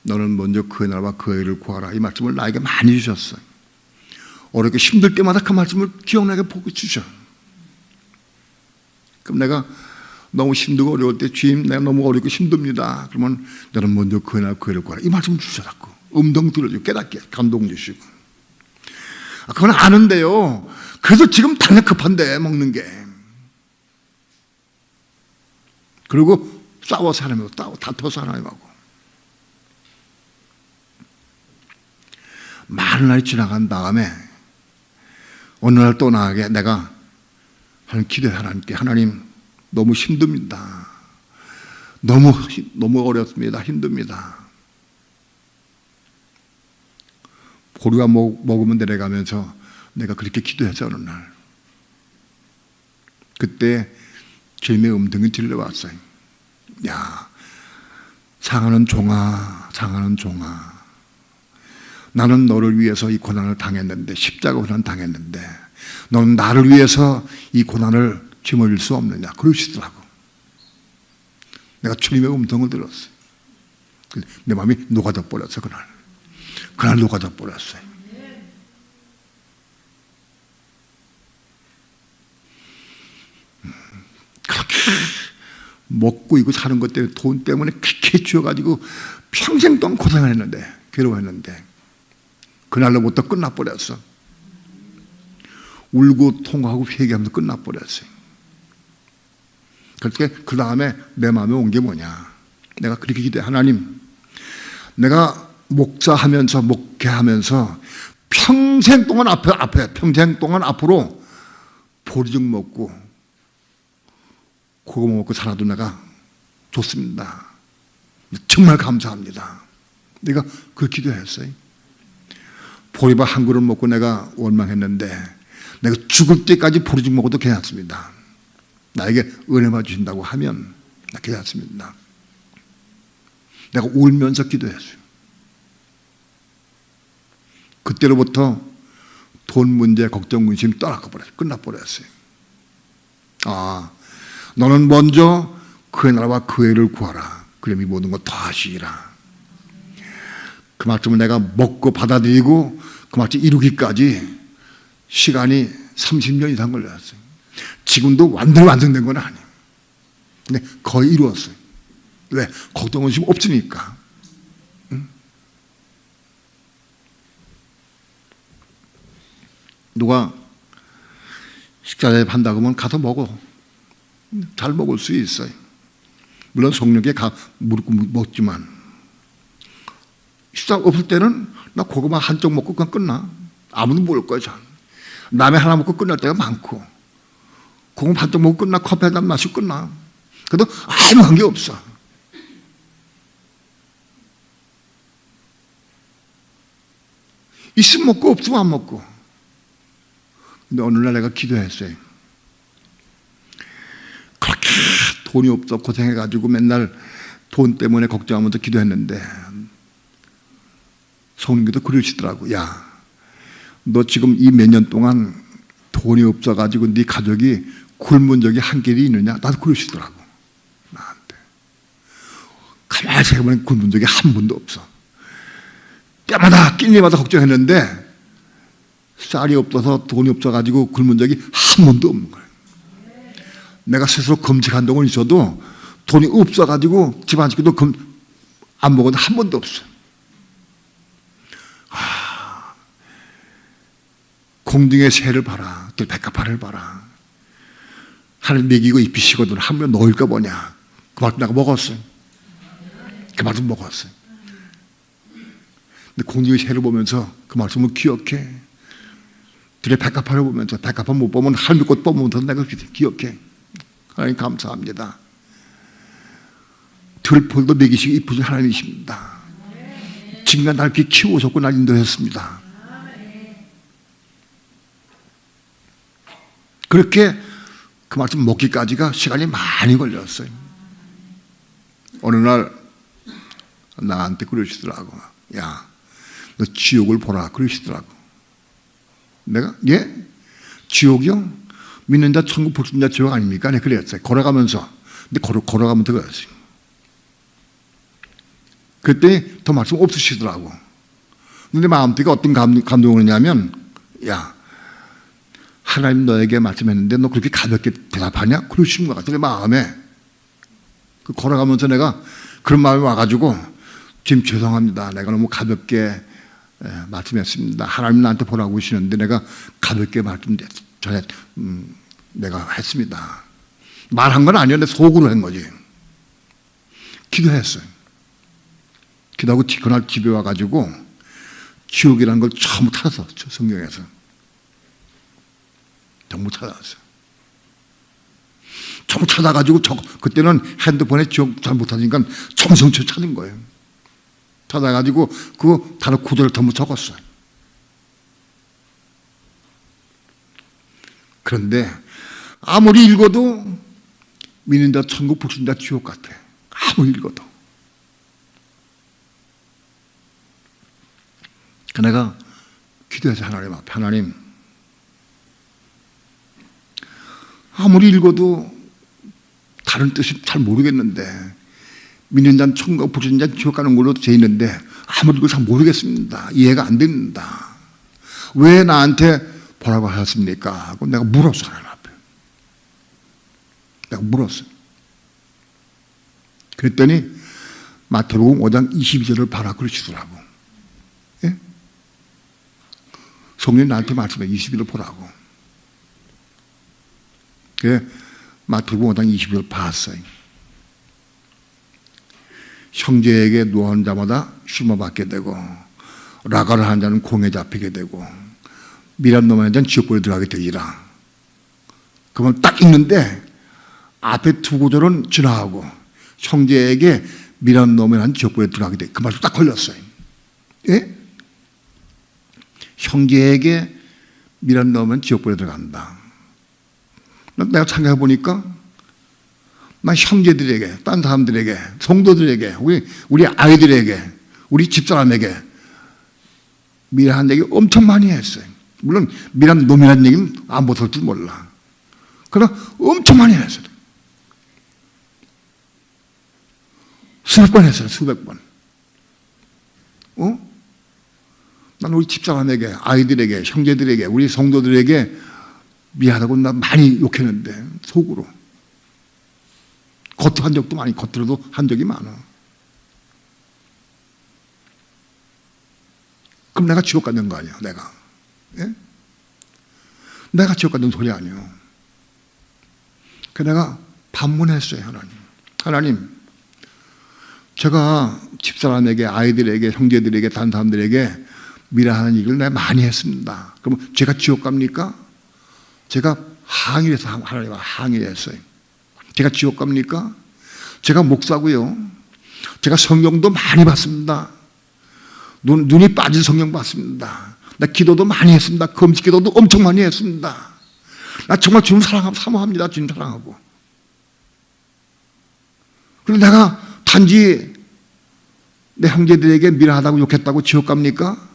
너는 먼저 그의 나라와 그의 의를 구하라, 이 말씀을 나에게 많이 주셨어요. 어렵게 힘들 때마다 그 말씀을 기억나게 보고 주셔. 그럼 내가 너무 힘들고 어려울 때 주님 내가 너무 어렵고 힘듭니다. 그러면 너는 먼저 그의 나라와 그의 의를 구하라, 이 말씀을 주셔갖고 음성 들어주고 깨닫게 감동 주시고. 그건 아는데요. 그래서 지금 당장 급한데 먹는 게. 그리고 싸워서 하나님하고 다퉈서 하나님하고. 많은 날이 지나간 다음에 어느 날 또 나에게 내가 하는 기도해 하나님께 하나님 너무 힘듭니다. 너무 어렵습니다. 힘듭니다. 보리가 먹으면 내려가면서 내가 그렇게 기도했어 어느 날. 그때 주님의 음성이 들려왔어요. 야, 상하는 종아, 상하는 종아. 나는 너를 위해서 이 고난을 당했는데, 십자가 고난 당했는데, 너는 나를 위해서 이 고난을 짊어질 수 없느냐. 그러시더라고. 내가 주님의 음성을 들었어요. 내 마음이 녹아져 버렸어, 그날. 그날 녹아져 버렸어요. 그렇게 먹고 이거 사는 것 때문에 돈 때문에 그렇게 쥐어가지고 평생 동안 고생을 했는데, 괴로워했는데, 그날로부터 끝나버렸어. 울고 통화하고 회개하면서 끝나버렸어요. 그렇게 그 다음에 내 마음에 온 게 뭐냐. 내가 그렇게 기도해. 하나님, 내가 목사하면서 목회하면서 평생 동안 평생 동안 앞으로 보리죽 먹고 그거 먹고 살아도 내가 좋습니다. 정말 감사합니다. 내가 그 기도했어요. 보리밥 한 그릇 먹고 내가 원망했는데 내가 죽을 때까지 보리죽 먹어도 괜찮습니다. 나에게 은혜만 주신다고 하면 나 괜찮습니다. 내가 울면서 기도했어요. 그때로부터 돈 문제, 걱정, 근심 떠나버렸어요. 끝나버렸어요. 아, 너는 먼저 그의 나라와 그의 의를 구하라. 그럼 이 모든 것 다 하시리라. 그 말씀을 내가 먹고 받아들이고 그 말씀 이루기까지 시간이 30년 이상 걸렸어요. 지금도 완성된 건 아니에요. 근데 거의 이루었어요. 왜? 걱정, 근심 없으니까. 응? 누가 식사에 한다고 하면 가서 먹어. 잘 먹을 수 있어요. 물론 속력에 먹지만 식사 없을 때는 나 고구마 한쪽 먹고 그냥 끝나. 아무도 모를 거야. 잘. 남의 하나 먹고 끝날 때가 많고 고구마 한쪽 먹고 끝나. 커피 한 잔 마시고 끝나. 그래도 아무 관계 없어. 있으면 먹고 없으면 안 먹고. 근데 어느 날 내가 기도했어요. 그렇게 돈이 없어 고생해가지고 맨날 돈 때문에 걱정하면서 기도했는데 성령께서 그러시더라고. 야, 너 지금 이 몇 년 동안 돈이 없어가지고 네 가족이 굶은 적이 한 길이 있느냐? 나도 그러시더라고. 나한테. 가만히 생각해보면 굶은 적이 한 번도 없어. 때마다 끼니마다 걱정했는데 쌀이 없어서 돈이 없어가지고 굶은 적이 한 번도 없는 거예요. 내가 스스로 검색한 동안 있어도 돈이 없어가지고 집안 식구도 안 먹어도 한 번도 없어. 공중의 새를 봐라. 백합화를 봐라. 하늘 먹이고 입히시거든. 한 번 넣을까 뭐냐. 그 말씀 내가 먹었어요. 그 말씀 먹었어요. 근데 공중의 새를 보면서 그 말씀을 기억해. 들의 백합화를 보면서 백합화 못 보면 할미꽃 보면서 내가 기억해. 하나님 감사합니다. 들풀도 먹이시고 입히신 하나님이십니다. 지금까지 날 이렇게 키우셨고 날 인도했습니다. 그렇게 그 말씀 먹기까지가 시간이 많이 걸렸어요. 어느 날 나한테 그러시더라고. 야, 너 지옥을 보라 그러시더라고. 내가 예? 지옥이요? 믿는 자 천국 복신 자 지옥 아닙니까? 네, 그랬어요. 걸어가면서. 근데 걸어가면서 그랬어요. 그때 더 말씀 없으시더라고. 근데 마음속에 어떤 감동을 했냐면, 야, 하나님 너에게 말씀했는데 너 그렇게 가볍게 대답하냐? 그러시는 것 같아. 내 마음에. 그 걸어가면서 내가 그런 마음이 와가지고, 지금 죄송합니다. 내가 너무 가볍게 말씀했습니다. 하나님 나한테 보라고 하시는데 내가 가볍게 전에 내가 했습니다. 말한 건 아니었는데 속으로 한 거지. 기도했어요. 기도하고 그날 집에 와가지고 지옥이라는 걸 처음 찾았어. 성경에서. 전부 찾아왔어요. 전부 찾아가지고 그때는 핸드폰에 기억 잘 못하니까 정성껏 찾은 거예요. 찾아가지고 그 단어 구절을 전부 적었어요. 그런데 아무리 읽어도 믿는다 천국, 불신다 지옥 같아. 아무리 읽어도. 그 내가 기도해서 하나님 앞에, 하나님, 아무리 읽어도 다른 뜻이 잘 모르겠는데, 믿는 자는 천국, 불신자 지옥 가는 걸로 돼 있는데 아무리 읽어도 잘 모르겠습니다. 이해가 안 됩니다. 왜 나한테 보라고 하셨습니까? 하고 내가 물었어, 하나님 앞에. 내가 물었어. 그랬더니 마태복음 5장 22절을 봐라 그러시더라고. 예? 성령이 나한테 말씀해 22절 보라고. 그래 마태복음 5장 22절 봤어요. 형제에게 노한 자마다 심어받게 되고 라가를 하는 자는 공에 잡히게 되고 미란 놈의 자는 지옥불에 들어가게 되리라. 그러면 딱 읽는데 앞에 두 구절은 지나가고 형제에게 미란 놈의 자는 지옥불에 들어가게 돼. 그 말씀 딱 걸렸어요. 예? 형제에게 미란 놈은 지옥불에 들어간다. 내가 생각해 보니까 나 형제들에게, 딴 사람들에게, 성도들에게, 우리 아이들에게, 우리 집사람에게 미안한 얘기 엄청 많이 했어요. 물론 미안 놈이라는 얘기는 안 못할 줄 몰라. 그러나 엄청 많이 했어요. 수백 번 했어요. 수백 번. 난 우리 집사람에게, 아이들에게, 형제들에게, 우리 성도들에게 미안하다고 나 많이 욕했는데 속으로. 겉으로 한 적도 많이, 겉으로도 한 적이 많아. 그럼 내가 지옥 가는 거 아니야, 내가. 예? 내가 지옥 가는 소리 아니에요. 그래서 내가 반문했어요, 하나님. 하나님, 제가 집사람에게, 아이들에게, 형제들에게, 다른 사람들에게 미안하는 얘기를 내가 많이 했습니다. 그럼 제가 지옥 갑니까? 제가 항의해서 하나님과 항의했어요. 제가 지옥 갑니까? 제가 목사고요. 제가 성경도 많이 봤습니다. 눈이 빠진 성경 봤습니다. 나 기도도 많이 했습니다. 금식 기도도 엄청 많이 했습니다. 나 정말 주님 사모합니다. 주님 사랑하고. 그런데 내가 단지 내 형제들에게 미안하다고 욕했다고 지옥 갑니까?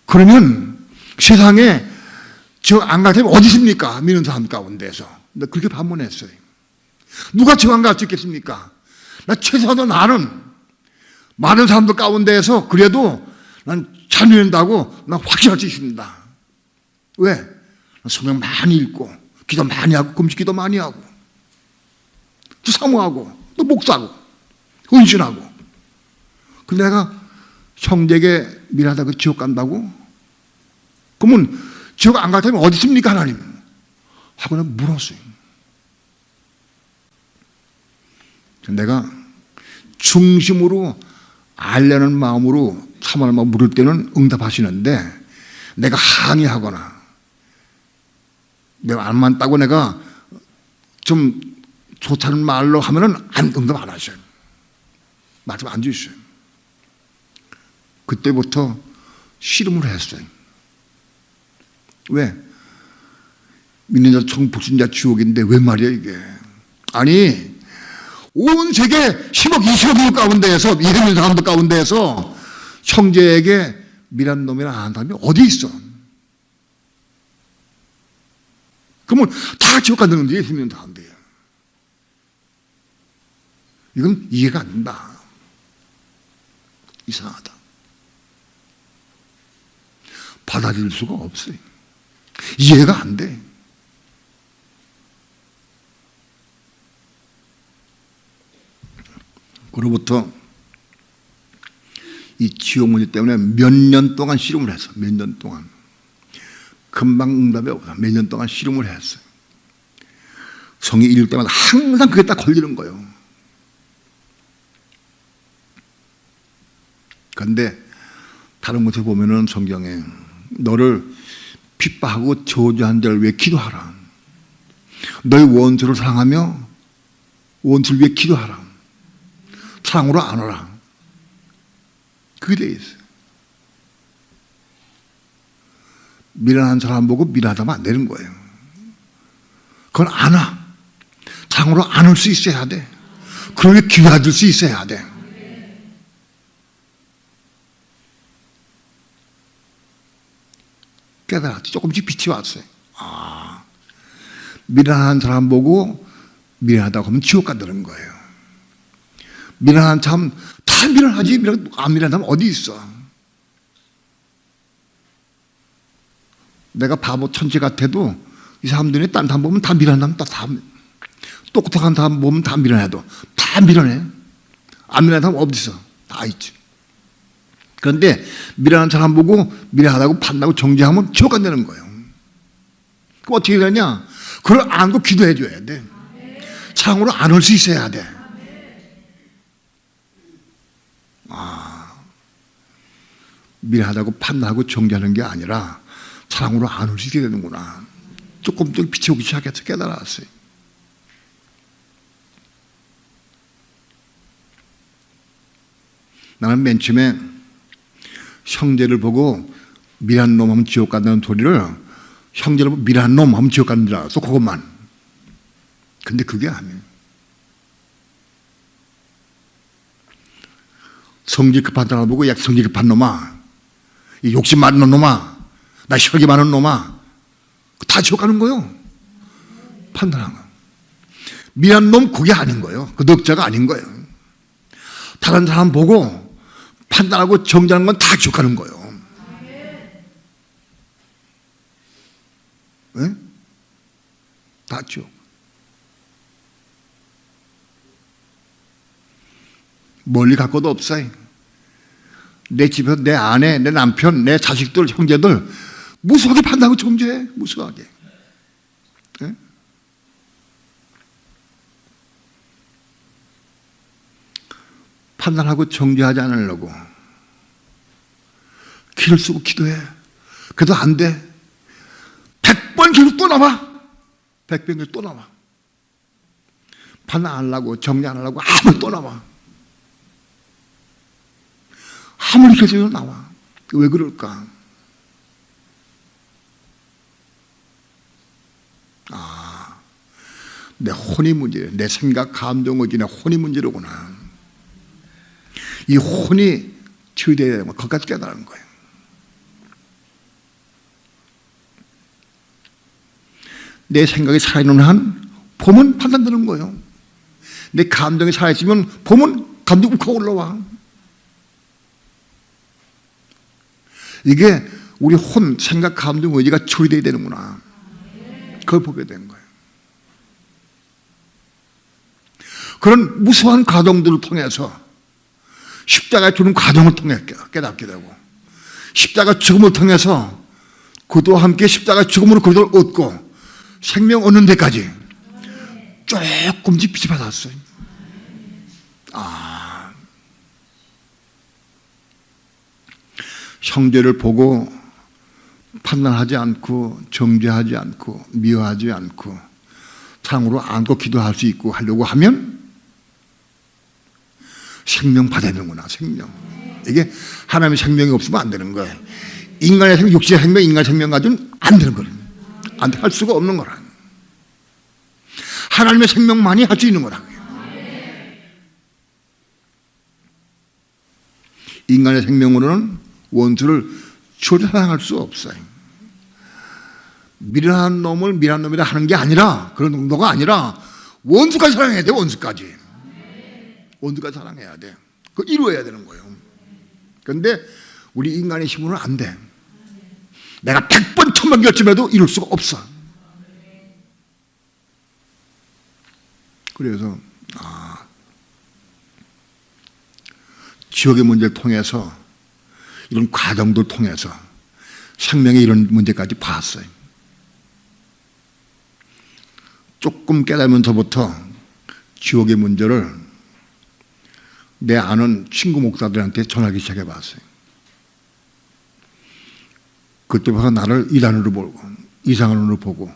그러면 세상에 지옥 안 갈 사람이 어디 있습니까? 믿는 사람 가운데서. 나 그렇게 반문했어요. 누가 지옥 안 갈 수 있겠습니까? 나 최소한 나는 많은 사람들 가운데에서 그래도 난 잘 믿는다고 난 확신할 수 있습니다. 왜? 성경 많이 읽고 기도 많이 하고 금식 기도 많이 하고 또 사모하고 또 목사고 헌신하고. 근데 내가 형제에게 미안하다고 지옥 간다고? 그러면 지옥 안 갈 사람이 어디 있습니까, 하나님? 하고 내가 물었어요. 내가 중심으로 알려는 마음으로 참아만 물을 때는 응답하시는데 내가 항의하거나 내가 안 맞다고 내가 좀 좋다는 말로 하면은 응답 안 하셔요. 말씀 안 주셔요. 그때부터 씨름을 했어요. 왜? 믿는 자 천국, 불신자 지옥인데 왜 말이야 이게? 아니 온 세계 10억, 20억 인구 가운데에서 믿는 사람들 가운데에서 형제에게 미란 놈이라 하는 사람이 어디 있어? 그러면 다 지옥 가는 건데 예수 믿는 사람들이야. 이건 이해가 안 된다. 이상하다. 받아들일 수가 없어요. 이해가 안 돼. 그로부터 이 지옥 문제 때문에 몇 년 동안 씨름을 했어. 몇 년 동안. 금방 응답이 없어. 몇 년 동안 씨름을 했어요. 성이 읽을 때마다 항상 그게 딱 걸리는 거예요. 그런데 다른 곳에 보면은 성경에 너를 핍박하고 저주한 자를 위해 기도하라. 너희 원수를 사랑하며 원수를 위해 기도하라. 사랑으로 안아라. 그게 되어 있어요. 미련한 사람 보고 미련하다면 안 되는 거예요. 그건 안아. 사랑으로 안을 수 있어야 돼. 그러게 기도할 수 있어야 돼. 깨달았지. 조금씩 빛이 왔어요. 아, 미련한 사람 보고 미련하다고 하면 지옥 간다는 거예요. 미련한 사람 다 미련하지. 안 미련한 사람 어디 있어? 내가 바보 천재 같아도 이 사람들이 딴 사람 보면 다 미련한 사람 똑똑한 사람 보면 다 미련해도 다 미련해. 안 미련한 사람 어디 있어? 다 있지. 그런데 미련한 사람 보고 미련하다고 판다고 정죄하면 지옥 간다는 거예요. 그럼 어떻게 되냐? 그걸 안고 기도해 줘야 돼. 사랑으로 안을 수 있어야 돼. 아, 미련하다고 판단하고 정죄하는 게 아니라 사랑으로 안을 수 있게 되는구나. 조금 빛이 오기 시작해서 깨달았어요. 나는 맨 처음에 형제를 보고 미련한 놈 하면 지옥 간다는 소리를 형제를 보고 미련한 놈 하면 지옥 가는 줄 알았어. 그것만. 근데 그게 아니에요. 성질 급한 사람을 보고 야 성질 급한 놈아, 이 욕심 많은 놈아, 나 혈기 많은 놈아, 다 지옥 가는 거예요. 판단한 거. 미련한 놈 그게 아닌 거예요. 그 넉자가 아닌 거예요. 다른 사람 보고 판단하고 정죄하는 건 다 지옥 가는 거예요. 네? 다 지옥. 멀리 갈 것도 없어요. 내 집에서 내 아내, 내 남편, 내 자식들, 형제들 무수하게 판단하고 정죄해. 무수하게. 네? 판단하고 정죄하지 않으려고 길을 쓰고 기도해. 그래도 안 돼. 100번 계속 또 나와. 100번 계속 또 나와. 판단 안 하려고 정죄 안 하려고 아무리 또 나와. 아무리 계속 나와. 왜 그럴까? 아, 내 혼이 문제야. 내 생각, 감정, 의지, 내 혼이 문제로구나. 이 혼이 치유되어야 되면 거기까지 깨달은 거예요. 내 생각이 살아있는 한 봄은 판단되는 거예요. 내 감정이 살아있으면 봄은 감정이 욱하고 올라와. 이게 우리 혼, 생각, 감정, 의지가 처리되어야 되는구나. 그걸 보게 된 거예요. 그런 무수한 과정들을 통해서 십자가에 주는 과정을 통해 깨닫게 되고 십자가 죽음을 통해서 그도 함께 십자가 죽음으로 그를 얻고 생명 얻는 데까지 조금씩 빛이 받았어요. 아, 형제를 보고 판단하지 않고 정죄하지 않고 미워하지 않고 사랑으로 안고 기도할 수 있고 하려고 하면 생명 받아야 되는구나. 생명. 이게 하나님의 생명이 없으면 안 되는 거예요. 인간의 생명, 육신의 생명, 인간의 생명 가지고는 안 되는 거예요. 안 할 수가 없는 거라. 하나님의 생명만이 할 수 있는 거라. 인간의 생명으로는 원수를 절대 사랑할 수 없어요. 미련한 놈을 미련한 놈이라 하는 게 아니라 그런 정도가 아니라 원수까지 사랑해야 돼. 원수까지. 원수까지 사랑해야 돼. 그거 이루어야 되는 거예요. 그런데 우리 인간의 힘으로는 안 돼. 내가 100번 1000번 결심해도 이룰 수가 없어. 그래서 지옥의 문제를 통해서 이런 과정들 통해서 생명의 이런 문제까지 봤어요. 조금 깨달으면서부터 지옥의 문제를 내 아는 친구 목사들한테 전하기 시작해봤어요. 그때부터 나를 이단으로 보고 이상한으로 보고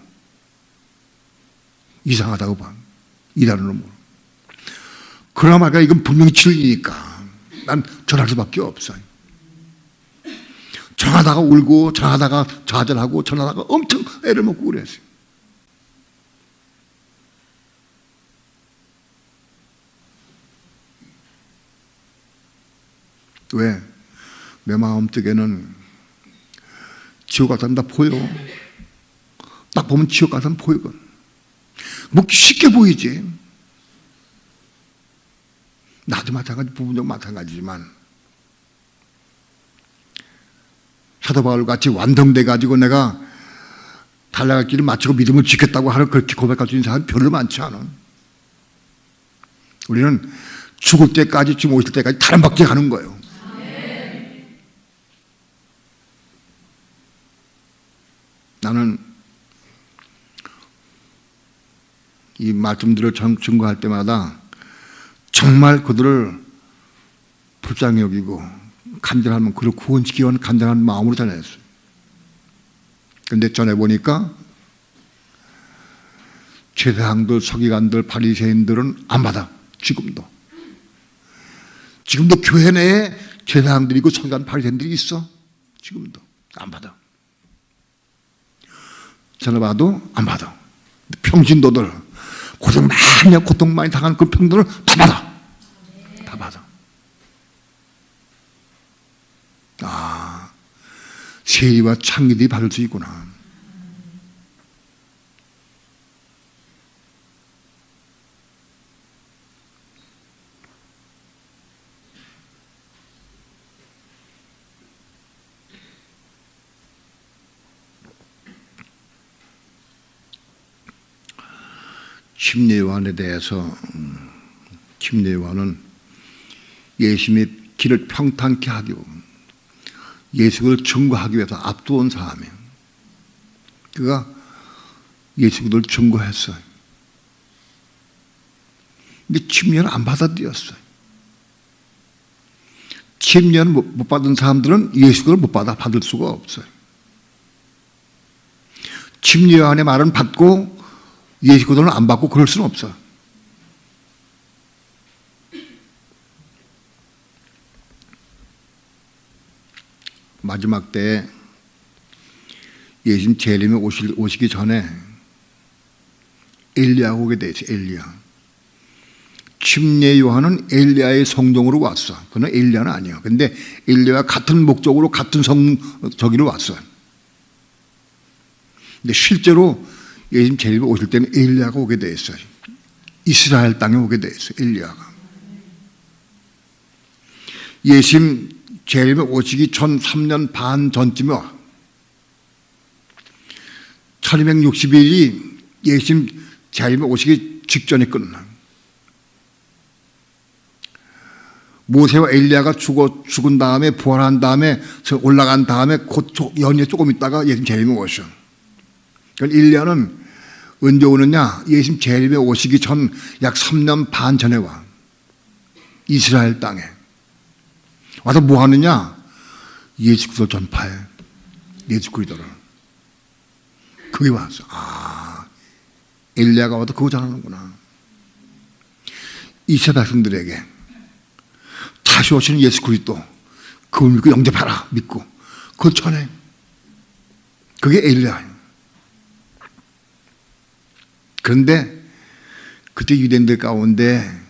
이상하다고 봐. 이단으로 보고. 그러나 말이야 이건 분명히 진리니까 난 전할 수밖에 없어요. 전하다가 울고 전하다가 좌절하고 전하다가 엄청 애를 먹고 그랬어요. 왜? 내 마음속에는 지옥 같은 다 보여. 딱 보면 지옥 같은 보이거든. 뭐 쉽게 보이지. 나도 마찬가지, 부분적으로 마찬가지지만 사도 바울 같이 완성돼 가지고 내가 달려갈 길을 마치고 믿음을 지켰다고 하는 그렇게 고백할 수 있는 사람이 별로 많지 않아. 우리는 죽을 때까지, 지금 오실 때까지 다른 박제 가는 거예요. 나는 이 말씀들을 증거할 때마다 정말 그들을 불쌍히 여기고 간절하면 그를 구원시키기 위한 간절한 마음으로 전했어요. 그런데 전해보니까 제사장들, 서기관들, 바리새인들은 안 받아. 지금도 교회 내에 제사장들이 있고 서기관, 바리새인들이 있어. 지금도 안 받아. 전해봐도 안 받아. 평신도들 고통 많이 당한 그 평들을 다 받아. 다 받아. 아, 세리와 창기들이 받을 수 있구나. 침례 요한에 대해서 침례 요한은 예수님의 길을 평탄케 하기 위해 예수를 증거하기 위해서 앞두온 사람이에요. 그가 예수를 증거했어요. 근데 침례를 안 받아들였어요. 침례를 못 받은 사람들은 예수를 못 받을 수가 없어요. 침례 요한의 말은 받고 예수 그들은 안 받고 그럴 수는 없어. 마지막 때에 예수님 재림에 오시기 전에 엘리야가 오게 돼 있어요. 엘리야. 침례 요한은 엘리야의 성종으로 왔어. 그는 엘리야는 아니야. 근데 엘리야와 같은 목적으로 같은 저기로 왔어요. 근데 실제로 예수님 재림에 오실 때는 엘리야가 오게 돼 있어요. 이스라엘 땅에 오게 돼 있어요. 엘리야가. 예수님 재림에 오시기 전 3년 반 전쯤에 와. 1260일이 예수님 재림에 오시기 직전에 끝나. 모세와 엘리야가 죽은 다음에 부활한 다음에 올라간 다음에 곧 연휴에 조금 있다가 예수님 재림에 오셔. 그러니까 엘리야는 언제 오느냐? 예수님 재림에 오시기 전 약 3년 반 전에 와. 이스라엘 땅에. 와서 뭐 하느냐? 예수 그리스도 전파해. 예수 그리스도를. 그게 왔어. 아, 엘리야가 와도 그거 전하는구나. 이스라엘 백성들에게 다시 오시는 예수 그리스도 그걸 믿고 영접하라. 믿고 그걸 전해. 그게 엘리야예요. 그런데 그때 유대인들 가운데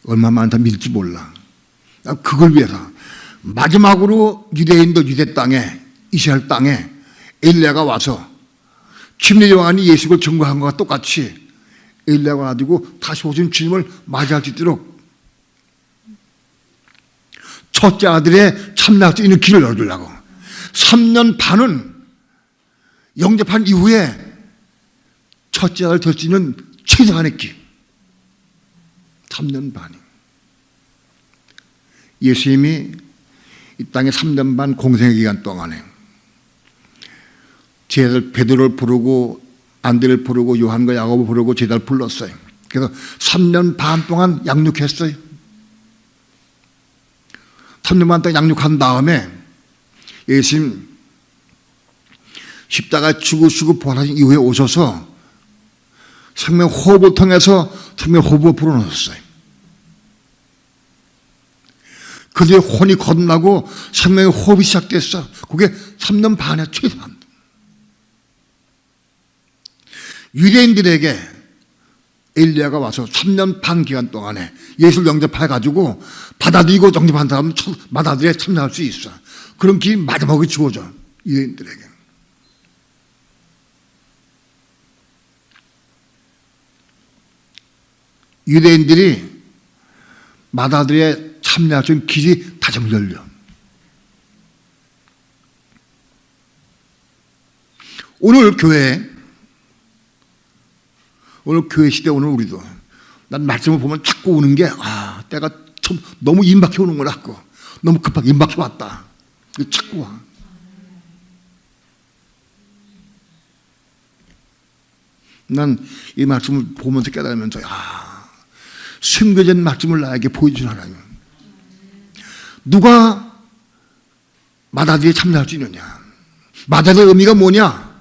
얼마만 더 믿을지 몰라. 그걸 위해서 마지막으로 유대인들 유대 땅에 이스라엘 땅에 엘리야가 와서 침례 요한이 예수를 증거한 것과 똑같이 엘리야가 가지고 다시 오신 주님을 맞이할 수 있도록 첫째 아들의 참나할 수 있는 길을 열어주려고 3년 반은 영접한 이후에 첫째 아들 될 수 있는 최소한의 길 3년 반이 예수님이 이 땅에 3년 반 공생의 기간 동안에 제자들 베드로를 부르고 안드레를 부르고 요한과 야고보를 부르고 제자를 불렀어요. 그래서 3년 반 동안 양육했어요. 3년 반 동안 양육한 다음에 예수님 십자가에 죽으시고 부활하신 이후에 오셔서 생명 호흡을 통해서 생명 호흡을 불어넣었어요. 그 뒤에 혼이 거듭나고 생명의 호흡이 시작됐어. 그게 3년 반의 최소한. 유대인들에게 엘리야가 와서 3년 반 기간 동안에 예수를 영접해가지고 받아들이고 영접한 사람은 마다들에 참여할 수 있어. 그런 길이 마지막에 주어져, 유대인들에게. 유대인들이 마다들에 참여할 수 있는 길이 다시 열려. 오늘 교회 시대, 오늘 우리도 난 말씀을 보면 자꾸 오는 게 때가 좀 너무 임박해 오는 거라 고 너무 급하게 임박해 왔다. 자꾸 와. 난 이 말씀을 보면서 깨달으면서 숨겨진 말씀을 나에게 보여주신 하나님. 누가 마다들에 참여할 수 있느냐? 마다들의 의미가 뭐냐?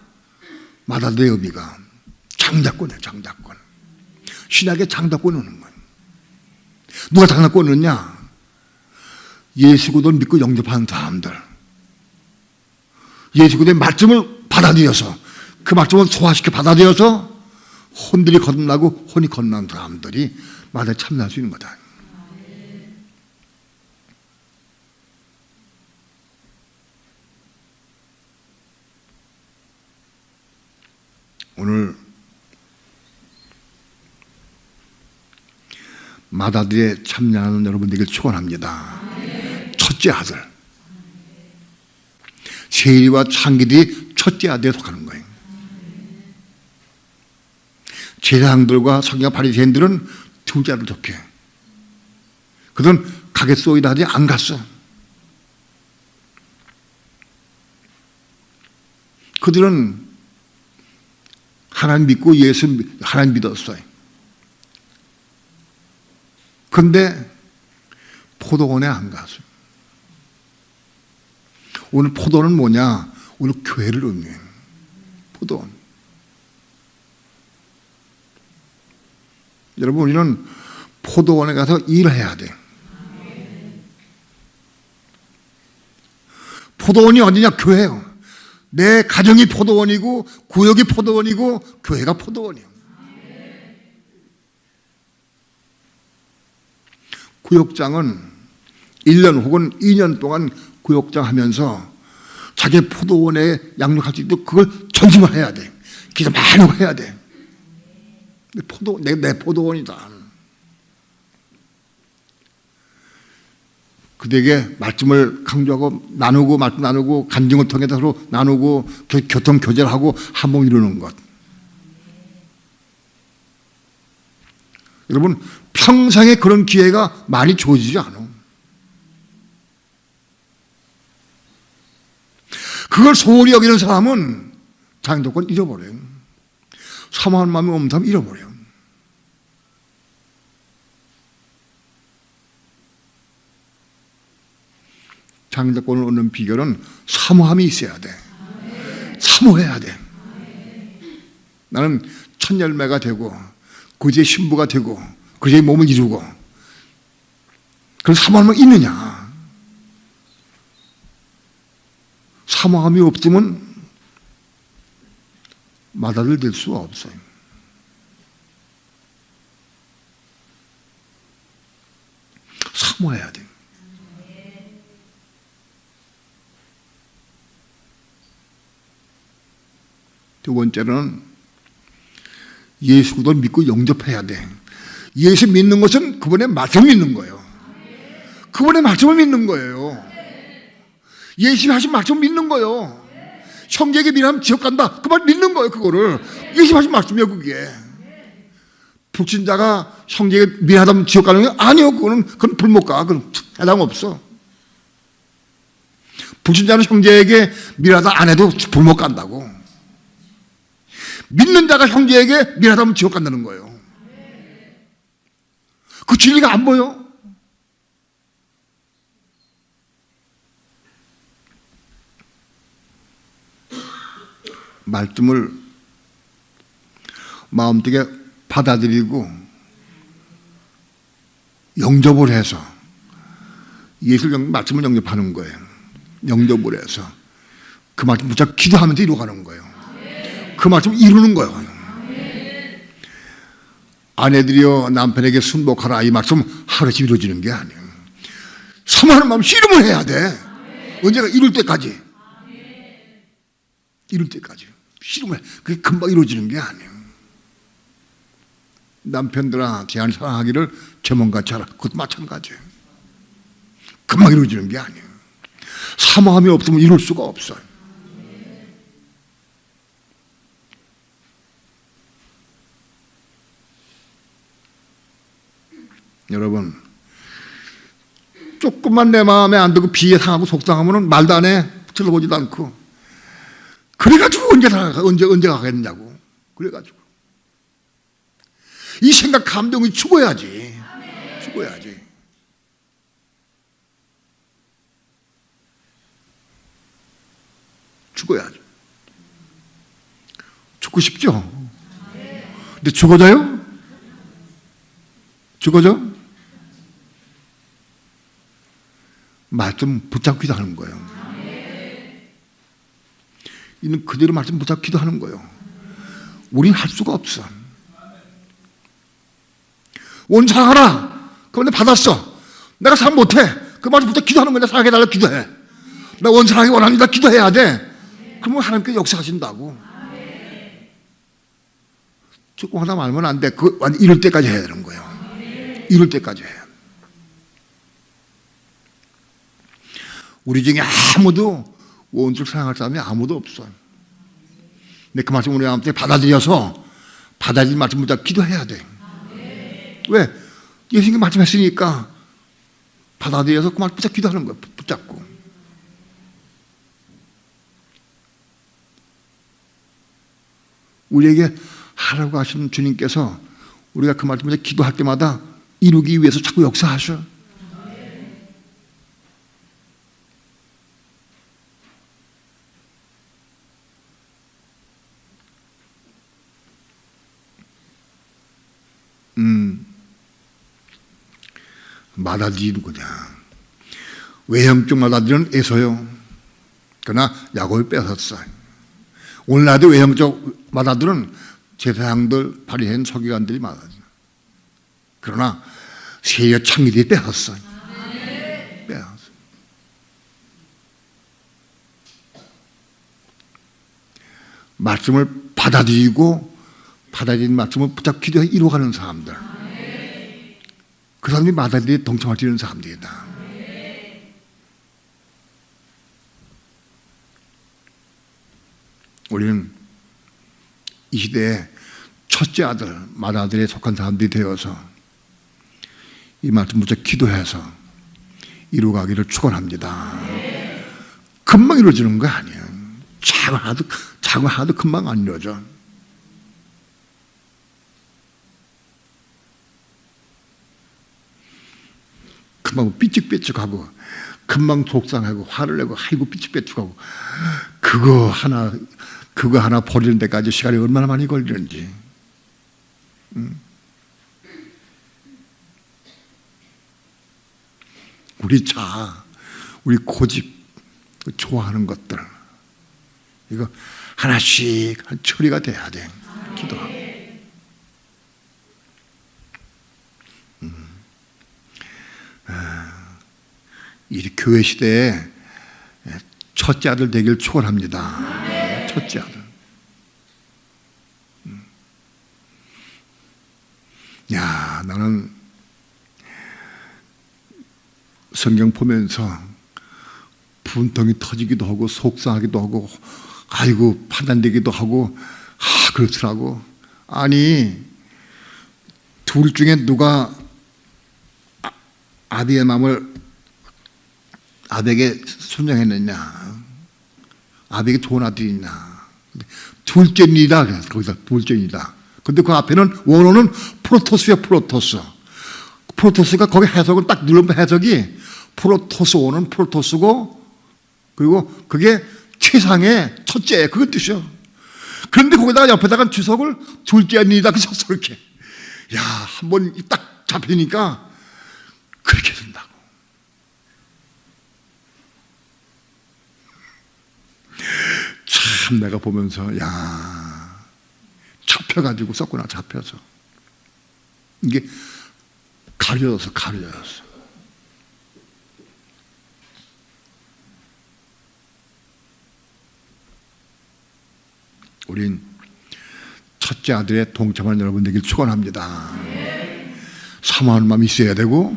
마다들의 의미가 장자권이에요. 장자권. 신약의 장자권을 얻는 거예요. 누가 장자권을 얻느냐? 예수 그리스도를 믿고 영접하는 사람들. 예수 그리스도의 말씀을 받아들여서 그 말씀을 소화시켜 받아들여서 혼들이 거듭나고 혼이 거듭난 사람들이 마다에 참여할 수 있는 거다. 오늘 마다들에 참여하는 여러분들에게 축원합니다. 첫째 아들. 세리와 창기들이 첫째 아들에 속하는 거예요. 제사장들과 서기관 바리새인들은 둘째 아들 속해. 그들은 가겠소이다 하지 안 갔어. 그들은 하나님 믿고 하나님 믿었어요. 그런데 포도원에 안 갔어요. 오늘 포도는 뭐냐? 오늘 교회를 의미해요. 포도원. 여러분, 우리는 포도원에 가서 일해야 돼. 포도원이 어디냐? 교회예요. 내 가정이 포도원이고 구역이 포도원이고 교회가 포도원이에요. 구역장은 1년 혹은 2년 동안 구역장 하면서 자기 포도원에 양육할 수 있도록 그걸 전심을 해야 돼. 기도 많이 하고 해야 돼. 내 포도원이다. 그들에게 말씀을 강조하고 나누고 말씀 나누고 간증을 통해서 서로 나누고 교통 교제를 하고 한 몸 이루는 것. 여러분, 평생에 그런 기회가 많이 주어지지 않아. 그걸 소홀히 여기는 사람은 장도권 잃어버려요. 사모하는 마음이 없는 사람 잃어버려요. 장자권을 얻는 비결은 사모함이 있어야 돼. 사모해야 돼. 나는 첫 열매가 되고 그제의 신부가 되고 그제의 몸을 이루고 그런 사모함이 있느냐? 사모함이 없으면 마다를 될 수가 없어요. 사모해야 돼. 두 번째는 예수 그리스도를 믿고 영접해야 돼. 예수 믿는 것은 그분의 말씀을 믿는 거예요. 그분의 말씀을 믿는 거예요. 예수님이 하신 말씀을 믿는 거예요. 형제에게 미련하면 지옥 간다. 그 말 믿는 거예요. 그거를. 예수님이 하신 말씀이에요. 그게. 불신자가 형제에게 미련하다면 지옥 가는 게 아니요. 그건 불못 가. 그건 해당 없어. 불신자는 형제에게 미련하다 안 해도 불못 간다고. 믿는 자가 형제에게 미련하다면 지옥 간다는 거예요. 그 진리가 안 보여. 말씀을 마음속에 받아들이고 영접을 해서 말씀을 영접하는 거예요. 영접을 해서 그 말씀 붙잡고 기도하면서 이루어가는 거예요. 그 말씀을 이루는 거예요. 아내들이여 남편에게 순복하라, 이 말씀 하루씩 이루어지는 게 아니에요. 사모하는 마음 씨름을 해야 돼. 언제가 이룰 때까지. 이룰 때까지 씨름을 해. 그게 금방 이루어지는 게 아니에요. 남편들아 제 아내 사랑하기를 제 몸같이 하라. 그것도 마찬가지예요. 금방 이루어지는 게 아니에요. 사모함이 없으면 이룰 수가 없어요. 여러분, 조금만 내 마음에 안 들고 비에 상하고 속상하면 말도 안 해. 들어보지도 않고. 그래가지고 언제 가겠냐고. 그래가지고 이 생각 감동이 죽어야지. 죽어야지. 죽어야지. 죽고 싶죠? 근데 죽어져요? 죽어져? 말씀 붙잡기도 하는 거예요. 있는 그대로 말씀 붙잡기도 하는 거예요. 우리는 할 수가 없어. 원사하라. 그럼 내가 받았어. 내가 살 못해. 그 말씀 붙잡고 기도하는 거야. 살게 해달라고 기도해. 나 원사하기 원합니다. 기도해야 돼. 그러면 하나님께서 역사하신다고. 조금 하다 말면 안 돼. 이럴 때까지 해야 되는 거예요. 이럴 때까지 해요. 우리 중에 아무도 원수를 사랑할 사람이 아무도 없어요. 근데 그 말씀 우리 아무튼 받아들여서 받아들인 말씀 붙잡고 기도해야 돼. 왜? 예수님이 말씀했으니까 받아들여서 그 말씀 붙잡고 기도하는 거예요. 붙잡고. 우리에게 하라고 하시는 주님께서 우리가 그 말씀 붙잡고 기도할 때마다 이루기 위해서 자꾸 역사하셔. 마다들이는 거냐. 외형적 마다들은 에서요. 그러나 야곱이 뺏었어요. 오늘날도 외형적 마다들은 제사장들 발의한 서기관들이 마다들. 그러나 세계 창기들이 뺏었어요. 뺏었어요. 말씀을 받아들이고 받아들인 말씀을 붙잡고 기도해 이루어가는 사람들. 그 사람이 마다들이 동참할 수 있는 사람들이다. 우리는 이 시대에 첫째 아들, 마다들에 속한 사람들이 되어서 이 말씀 붙잡고 기도해서 이루어가기를 축원합니다. 금방 이루어지는 거 아니에요. 작은 하나도 금방 안 이루어져. 금방 삐죽삐죽하고 금방 속상하고 화를 내고 아이고 삐죽삐죽하고 그거 하나 버리는 데까지 시간이 얼마나 많이 걸리는지. 우리 고집, 좋아하는 것들 이거 하나씩 처리가 돼야 돼. 기도하고. 이 교회 시대에 첫째 아들 되길 축원합니다. 첫째 아들. 야, 나는 성경 보면서 분통이 터지기도 하고 속상하기도 하고 아이고 판단되기도 하고 그렇더라고. 아니 둘 중에 누가 아비의 마음을 아비에게 순종했느냐? 아비에게 좋은 아들이 있나? 둘째입니다. 거기다 둘째입니다. 근데 그 앞에는 원어는 프로토스야, 프로토스. 프로토스가 거기 해석을 딱 누르면 해석이 프로토스 원어는 프로토스고 그리고 그게 최상의 첫째 그것 뜻이요. 그런데 거기다가 옆에다가 주석을 둘째입니다. 그 쳤어, 그렇게. 야, 한번 딱 잡히니까 그렇게 된다고. 참 내가 보면서 야, 잡혀가지고 썼구나. 잡혀서 이게 가려져서 우린 첫째 아들의 동참한 여러분 되길 축원합니다. 사모하는 마음이 있어야 되고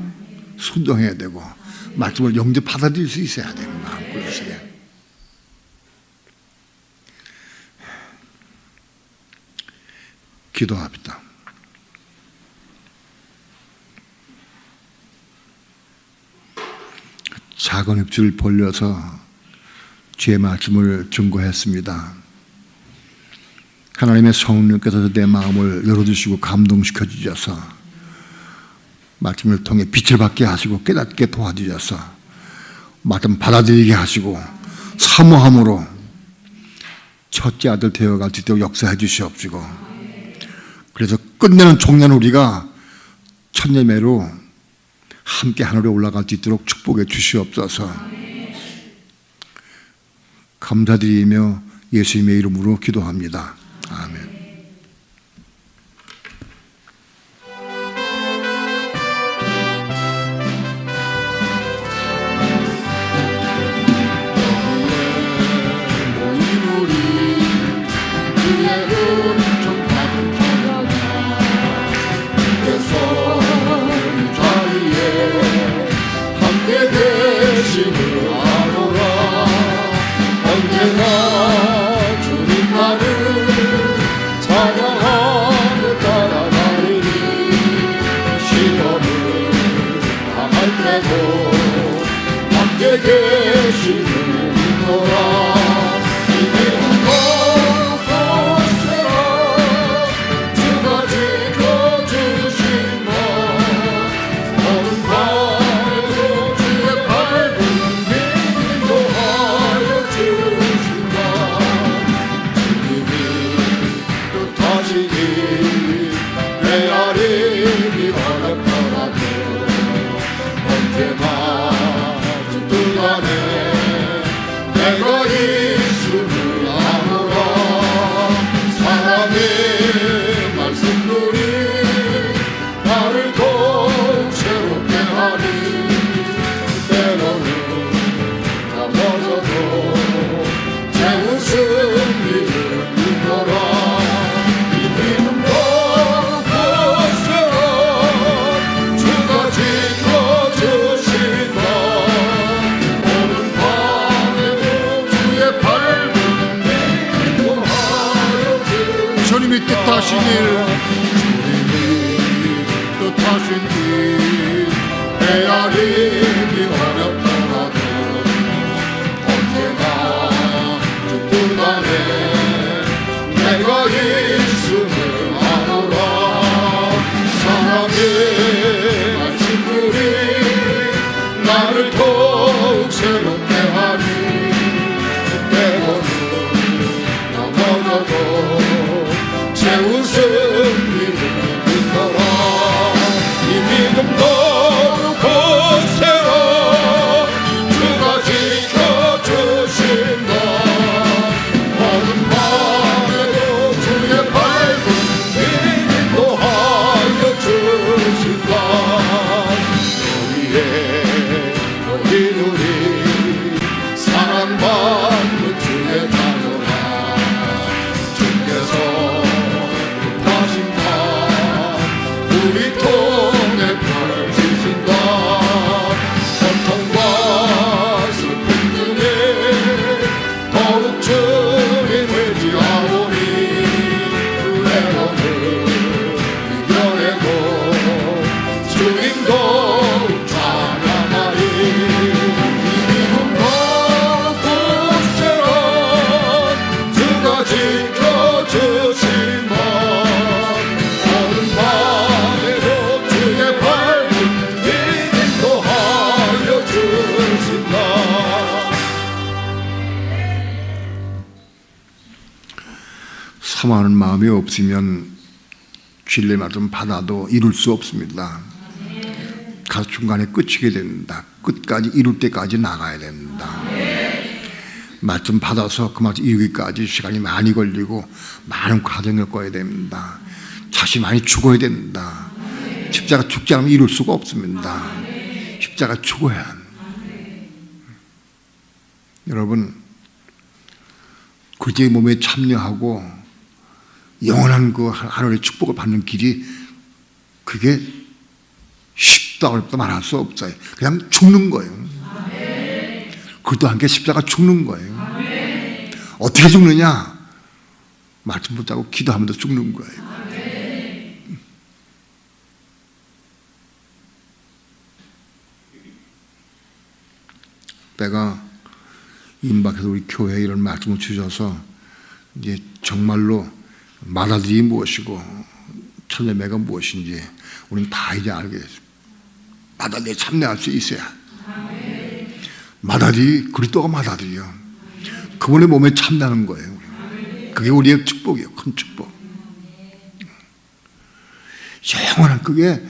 순종해야 되고 말씀을 영접 받아들일 수 있어야 되는 마음고있어야. 기도합니다. 작은 입술을 벌려서 주의 말씀을 증거했습니다. 하나님의 성령께서 내 마음을 열어주시고 감동시켜 주셔서 말씀을 통해 빛을 받게 하시고 깨닫게 도와주셔서 말씀 받아들이게 하시고 사모함으로 첫째 아들 되어갈 수 있도록 역사해 주시옵시고, 그래서 끝내는 종려는 우리가 천예매로 함께 하늘에 올라갈 수 있도록 축복해 주시옵소서. 감사드리며 예수님의 이름으로 기도합니다. 아멘. 주님이 뜻하신 일, 뜻하신 길 헤아리기 어렵더라도 언제나 주 뜻 안에 내가 있음을 아노라. 사랑의 말씀들이 나를 더욱 새롭게 하리. 때로는 넘어져도 제 웃음 믿음을 믿어라. 이 믿음 더욱 거세라. 주가 지켜주신다. 어둠 밤에도 주의 밝은 빛 인도하여 주신다. 너희 눈이 사랑받는 주의 자녀라. 주께서 뜻하신다. 사모하는 마음이 없으면 진리의 말씀 받아도 이룰 수 없습니다. 가서 중간에 끝이게 됩니다. 끝까지 이룰 때까지 나가야 됩니다. 말씀 받아서 그 말씀 이루기까지 시간이 많이 걸리고 많은 과정을 겪어야 됩니다. 자신이 많이 죽어야 됩니다. 십자가 죽지 않으면 이룰 수가 없습니다. 십자가 죽어야 합니다. 여러분, 그리스도의 몸에 참여하고 영원한 그 하늘의 축복을 받는 길이 그게 쉽다 어렵다 말할 수 없어요. 그냥 죽는 거예요. 그것도 함께 십자가 죽는 거예요. 어떻게 죽느냐? 말씀 붙잡고 기도하면서 죽는 거예요. 내가 임박해서 우리 교회에 이런 말씀을 주셔서 이제 정말로 마다들이 무엇이고 천례매가 무엇인지 우리는 다 이제 알게 됐습니다. 마다들이 참여할 수 있어야. 마다들이 그리스도가 마다들이요. 그분의 몸에 참여하는 거예요. 그게 우리의 축복이에요. 큰 축복. 영원한 그게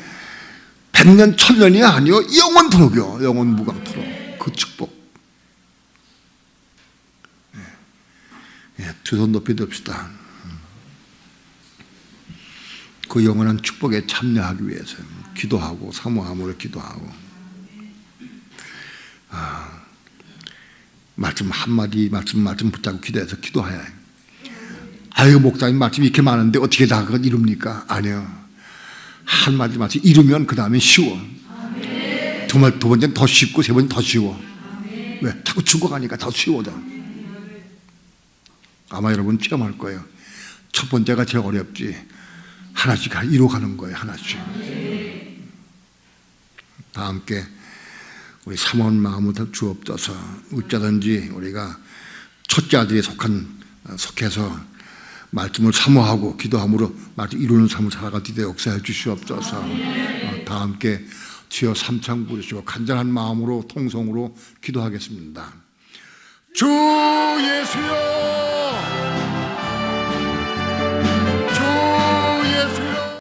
100년 1000년이 아니요 영원토록이요. 영원 무강토록. 그 축복. 두 손 높이 듭시다. 그 영원한 축복에 참여하기 위해서 기도하고 사모함으로 기도하고 말씀 한마디 말씀 붙잡고 기도해서 기도해야 해요. 아유 목사님 말씀이 이렇게 많은데 어떻게 다 그걸 이룹니까? 아니요. 한마디 말씀 이루면 그 다음에 쉬워. 두 번째는 더 쉽고 세 번째는 더 쉬워. 왜? 자꾸 죽어가니까 더 쉬워져. 아마 여러분 체험할 거예요. 첫 번째가 제일 어렵지. 하나씩 이루어가는 거예요. 하나씩. 다 함께 우리 사모한 마음을 주옵소서. 어쩌든지 우리가 첫째 아들에 속해서 말씀을 사모하고 기도함으로 말씀 이루는 삶을 살아가게 되어 역사해 주시옵소서. 다 함께 주여 삼창 부르시고 간절한 마음으로 통성으로 기도하겠습니다. 주 예수여